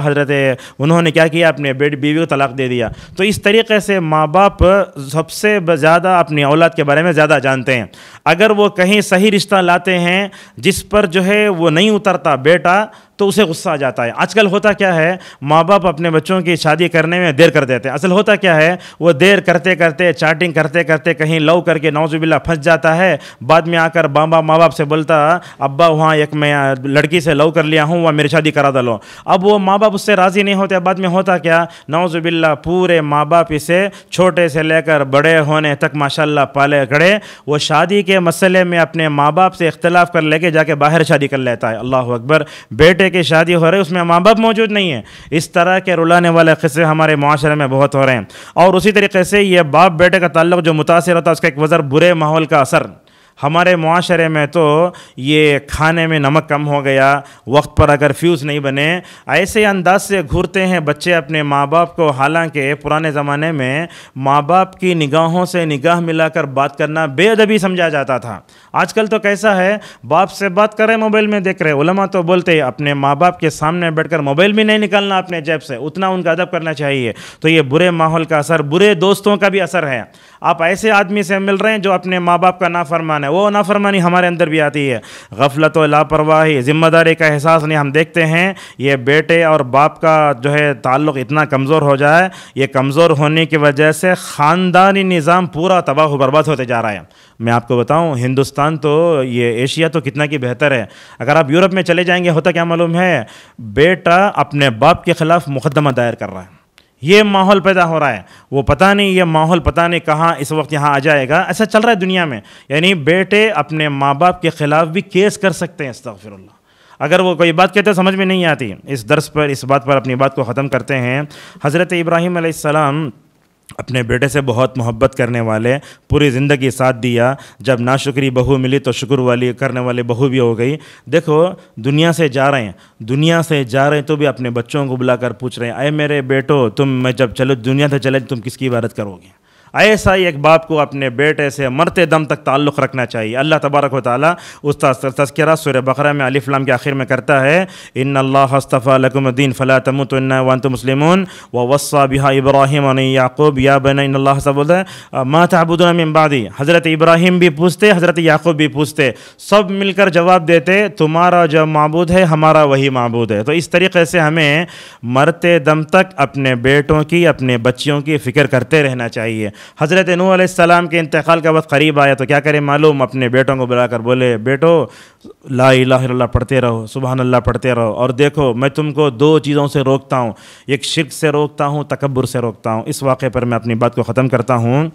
انہوں نے کیا کیا، اپنے بیوی کو طلاق دے دیا. تو اس طریقے سے ماں باپ سب سے زیادہ اپنی اولاد کے بارے میں زیادہ جانتے ہیں. اگر وہ کہیں صحیح رشتہ لاتے ہیں جس پر جو ہے وہ نہیں اترتا بیٹا، تو اسے غصہ آ جاتا ہے. آج کل ہوتا کیا ہے، ماں باپ اپنے بچوں کی شادی کرنے میں دیر کر دیتے ہیں. اصل ہوتا کیا ہے، وہ دیر کرتے کرتے چیٹنگ کرتے کرتے کہیں لو کر کے نعوذ باللہ پھنس جاتا ہے. بعد میں آ کر ماں باپ سے بولتا ابا وہاں ایک میں لڑکی سے لو کر لیا ہوں، وہ میری شادی کرا دلو. اب وہ ماں باپ اس سے راضی نہیں ہوتے. بعد میں ہوتا کیا، نعوذ باللہ پورے ماں باپ اسے چھوٹے سے لے کر بڑے ہونے تک ماشاءاللہ پالے کھڑے. وہ شادی کے مسئلے میں اپنے ماں باپ سے اختلاف کر لے کے جا کے باہر شادی کر لیتا ہے. اللہ اکبر. بیٹے کی شادی ہو رہی، اس میں ماں باپ موجود نہیں ہے. اس طرح کے رلانے والے قصے ہمارے معاشرے میں بہت ہو رہے ہیں. اور اسی طریقے سے یہ باپ بیٹے کا تعلق جو متاثر ہوتا ہے، اس کا ایک وجہ برے ماحول کا اثر. ہمارے معاشرے میں تو یہ کھانے میں نمک کم ہو گیا، وقت پر اگر فیوز نہیں بنے، ایسے انداز سے گھورتے ہیں بچے اپنے ماں باپ کو. حالانکہ پرانے زمانے میں ماں باپ کی نگاہوں سے نگاہ ملا کر بات کرنا بے ادبی سمجھا جاتا تھا. آج کل تو کیسا ہے، باپ سے بات کر رہے موبائل میں دیکھ رہے. علماء تو بولتے اپنے ماں باپ کے سامنے بیٹھ کر موبائل بھی نہیں نکالنا اپنے جیب سے، اتنا ان کا ادب کرنا چاہیے. تو یہ برے ماحول کا اثر، برے دوستوں کا بھی اثر ہے. آپ ایسے آدمی سے مل رہے ہیں جو اپنے ماں باپ کا نافرمان ہے، وہ نافرمانی ہمارے اندر بھی آتی ہے. غفلت و لاپرواہی، ذمہ داری کا احساس نہیں. ہم دیکھتے ہیں یہ بیٹے اور باپ کا جو ہے تعلق اتنا کمزور ہو جائے، یہ کمزور ہونے کی وجہ سے خاندانی نظام پورا تباہ و برباد ہوتے جا رہا ہے. میں آپ کو بتاؤں، ہندوستان تو یہ ایشیا تو کتنا کی بہتر ہے. اگر آپ یورپ میں چلے جائیں گے، ہوتا کیا معلوم ہے، بیٹا اپنے باپ کے خلاف مقدمہ دائر کر رہا ہے. یہ ماحول پیدا ہو رہا ہے. وہ پتہ نہیں یہ ماحول پتہ نہیں کہاں اس وقت یہاں آ جائے گا. ایسا چل رہا ہے دنیا میں. یعنی بیٹے اپنے ماں باپ کے خلاف بھی کیس کر سکتے ہیں. استغفر اللہ. اگر وہ کوئی بات کہتے ہیں سمجھ میں نہیں آتی. اس درس پر اس بات پر اپنی بات کو ختم کرتے ہیں. حضرت ابراہیم علیہ السلام اپنے بیٹے سے بہت محبت کرنے والے، پوری زندگی ساتھ دیا. جب ناشکری بہو ملی تو شکر والی کرنے والے بہو بھی ہو گئی. دیکھو دنیا سے جا رہے ہیں تو بھی اپنے بچوں کو بلا کر پوچھ رہے ہیں، اے میرے بیٹو تم میں جب چلو دنیا سے چلے تم کس کی عبادت کرو گے. ایسا ہی ایک باپ کو اپنے بیٹے سے مرتے دم تک تعلق رکھنا چاہیے. اللہ تبارک و تعالیٰ اس تذکرہ سورہ بقرہ میں الف لام کے آخر میں کرتا ہے، ان اللہ اصطفیٰ لکم الدین فلا تموتن وانتم مسلمون ووصى بها ابراہیم و یعقوب یا بنی ان اللہ سب بولتا ہے ما تعبدون من بعدی. حضرت ابراہیم بھی پوچھتے، حضرت یعقوب بھی پوچھتے، سب مل کر جواب دیتے تمہارا جو معبود ہے ہمارا وہی معبود ہے. تو اس طریقے سے ہمیں مرتے دم تک اپنے بیٹوں کی، اپنے بچیوں کی فکر کرتے رہنا چاہیے. حضرت نوح علیہ السلام کے انتقال کا وقت قریب آیا تو کیا کرے معلوم، اپنے بیٹوں کو بلا کر بولے بیٹو لا الہ الا اللہ پڑھتے رہو، سبحان اللہ پڑھتے رہو. اور دیکھو میں تم کو دو چیزوں سے روکتا ہوں، ایک شرک سے روکتا ہوں، تکبر سے روکتا ہوں. اس واقعے پر میں اپنی بات کو ختم کرتا ہوں.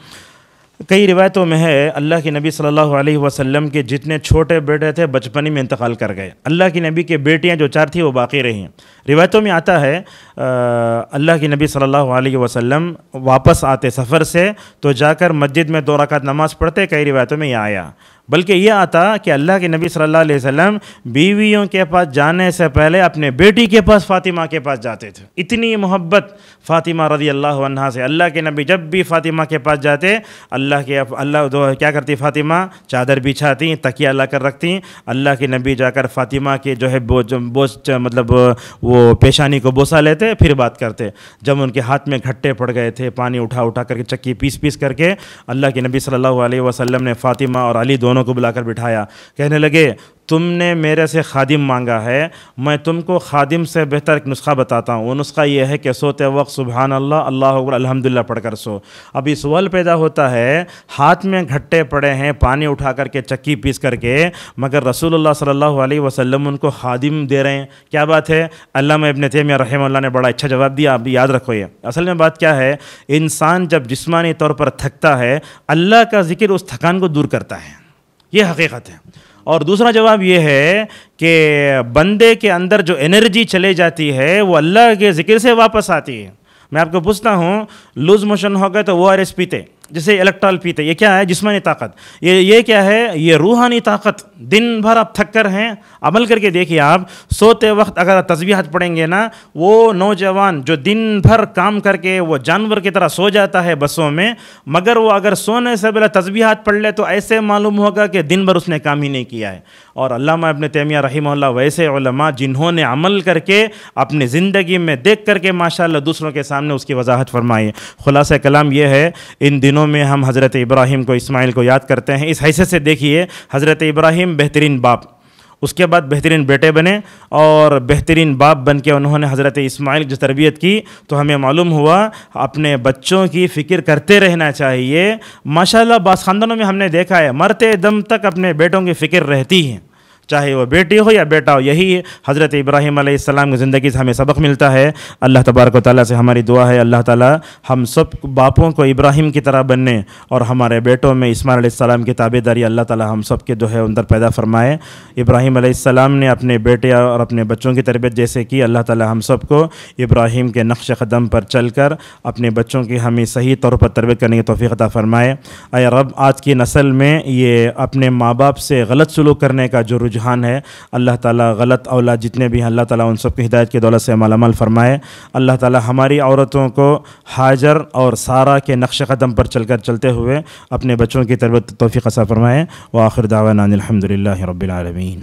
کئی روایتوں میں ہے اللہ کے نبی صلی اللہ علیہ وسلم کے جتنے چھوٹے بیٹے تھے بچپن میں انتقال کر گئے. اللہ کی نبی کے بیٹیاں جو 4 تھیں وہ باقی رہیں. روایتوں میں آتا ہے اللہ کے نبی صلی اللہ علیہ وسلم واپس آتے سفر سے تو جا کر مسجد میں 2 رکعت نماز پڑھتے. کئی روایتوں میں یہ آیا، بلکہ یہ آتا کہ اللہ کے نبی صلی اللہ علیہ وسلم بیویوں کے پاس جانے سے پہلے اپنے بیٹی کے پاس فاطمہ کے پاس جاتے تھے. اتنی محبت فاطمہ رضی اللہ عنہا سے. اللہ کے نبی جب بھی فاطمہ کے پاس جاتے، اللہ کیا کرتی، فاطمہ چادر بچھاتی، تکیہ لا کر رکھتی. اللہ کے نبی جا کر فاطمہ کے جو ہے مطلب وہ پیشانی کو بوسہ لیتے، پھر بات کرتے. جب ان کے ہاتھ میں گھٹے پڑ گئے تھے، پانی اٹھا کر کے چکی پیس کر کے اللہ کے نبی صلی اللہ علیہ وسلم نے فاطمہ اور علی دونوں دونوں کو بلا کر بٹھایا، کہنے لگے تم نے میرے سے خادم مانگا ہے، میں تم کو خادم سے بہتر ایک نسخہ بتاتا ہوں۔ وہ نسخہ یہ ہے کہ سوتے وقت سبحان اللہ، اللہ اکبر، الحمدللہ پڑھ کر سو۔ اب یہ سوال پیدا ہوتا ہے، ہاتھ میں گھٹے پڑے ہیں پانی اٹھا کر کے چکی پیس کر کے، مگر رسول اللہ صلی اللہ علیہ وسلم ان کو خادم دے رہے ہیں، کیا بات ہے؟ علامہ ابن تیمیہ رحمہ اللہ نے بڑا اچھا جواب دیا، آپ بھی یاد رکھو۔ یہ اصل میں بات کیا ہے، انسان جب جسمانی طور پر تھکتا ہے، اللہ کا ذکر اس تھکان کو دور کرتا ہے، یہ حقیقت ہے۔ اور دوسرا جواب یہ ہے کہ بندے کے اندر جو انرجی چلے جاتی ہے وہ اللہ کے ذکر سے واپس آتی ہے۔ میں آپ کو پوچھتا ہوں، لوز موشن ہو گئے تو وہ ORS پیتے، جیسے الیکٹرال پیتے، یہ کیا ہے؟ جسمانی طاقت۔ یہ کیا ہے؟ یہ روحانی طاقت۔ دن بھر آپ تھک کر ہیں، عمل کر کے دیکھیے، آپ سوتے وقت اگر تسبیحات پڑھیں گے نا، وہ نوجوان جو دن بھر کام کر کے وہ جانور کی طرح سو جاتا ہے بسوں میں، مگر وہ اگر سونے سے پہلے تسبیحات پڑھ لے تو ایسے معلوم ہوگا کہ دن بھر اس نے کام ہی نہیں کیا ہے۔ اور علامہ ابن تیمیہ رحمہ اللہ ویسے علماء جنہوں نے عمل کر کے اپنی زندگی میں دیکھ کر کے ماشاءاللہ دوسروں کے سامنے اس کی وضاحت فرمائی۔ خلاصہ کلام یہ ہے، ان دنوں میں ہم حضرت ابراہیم کو، اسماعیل کو یاد کرتے ہیں۔ اس حیثیت سے دیکھیے، حضرت ابراہیم بہترین باپ، اس کے بعد بہترین بیٹے بنے، اور بہترین باپ بن کے انہوں نے حضرت اسماعیل جو تربیت کی، تو ہمیں معلوم ہوا اپنے بچوں کی فکر کرتے رہنا چاہیے۔ ماشاءاللہ بعض خاندانوں میں ہم نے دیکھا ہے مرتے دم تک اپنے بیٹوں کی فکر رہتی ہے، چاہے وہ بیٹی ہو یا بیٹا ہو۔ یہی حضرت ابراہیم علیہ السلام کی زندگی سے ہمیں سبق ملتا ہے۔ اللہ تبارک و تعالیٰ سے ہماری دعا ہے، اللہ تعالیٰ ہم سب باپوں کو ابراہیم کی طرح بننے اور ہمارے بیٹوں میں اسماعیل علیہ السلام کی تابعداری اللہ تعالیٰ ہم سب کے جو ہے اندر پیدا فرمائے۔ ابراہیم علیہ السلام نے اپنے بیٹے اور اپنے بچوں کی تربیت جیسے کی، اللہ تعالیٰ ہم سب کو ابراہیم کے نقش قدم پر چل کر اپنے بچوں کی ہمیں صحیح طور پر تربیت کرنے کی توفیق عطا فرمائے۔ اے رب، آج کی نسل میں یہ اپنے ماں باپ سے غلط سلوک کرنے کا جو رجحان ہے، اللہ تعالیٰ غلط اولاد جتنے بھی ہیں اللہ تعالیٰ ان سب کی ہدایت کی دولت سے مالا مال فرمائے۔ اللہ تعالیٰ ہماری عورتوں کو ہاجر اور سارہ کے نقش قدم پر چل کر چلتے ہوئے اپنے بچوں کی تربیت توفیق عطا فرمائے۔ وآخر دعوانا الحمدللہ رب العالمین۔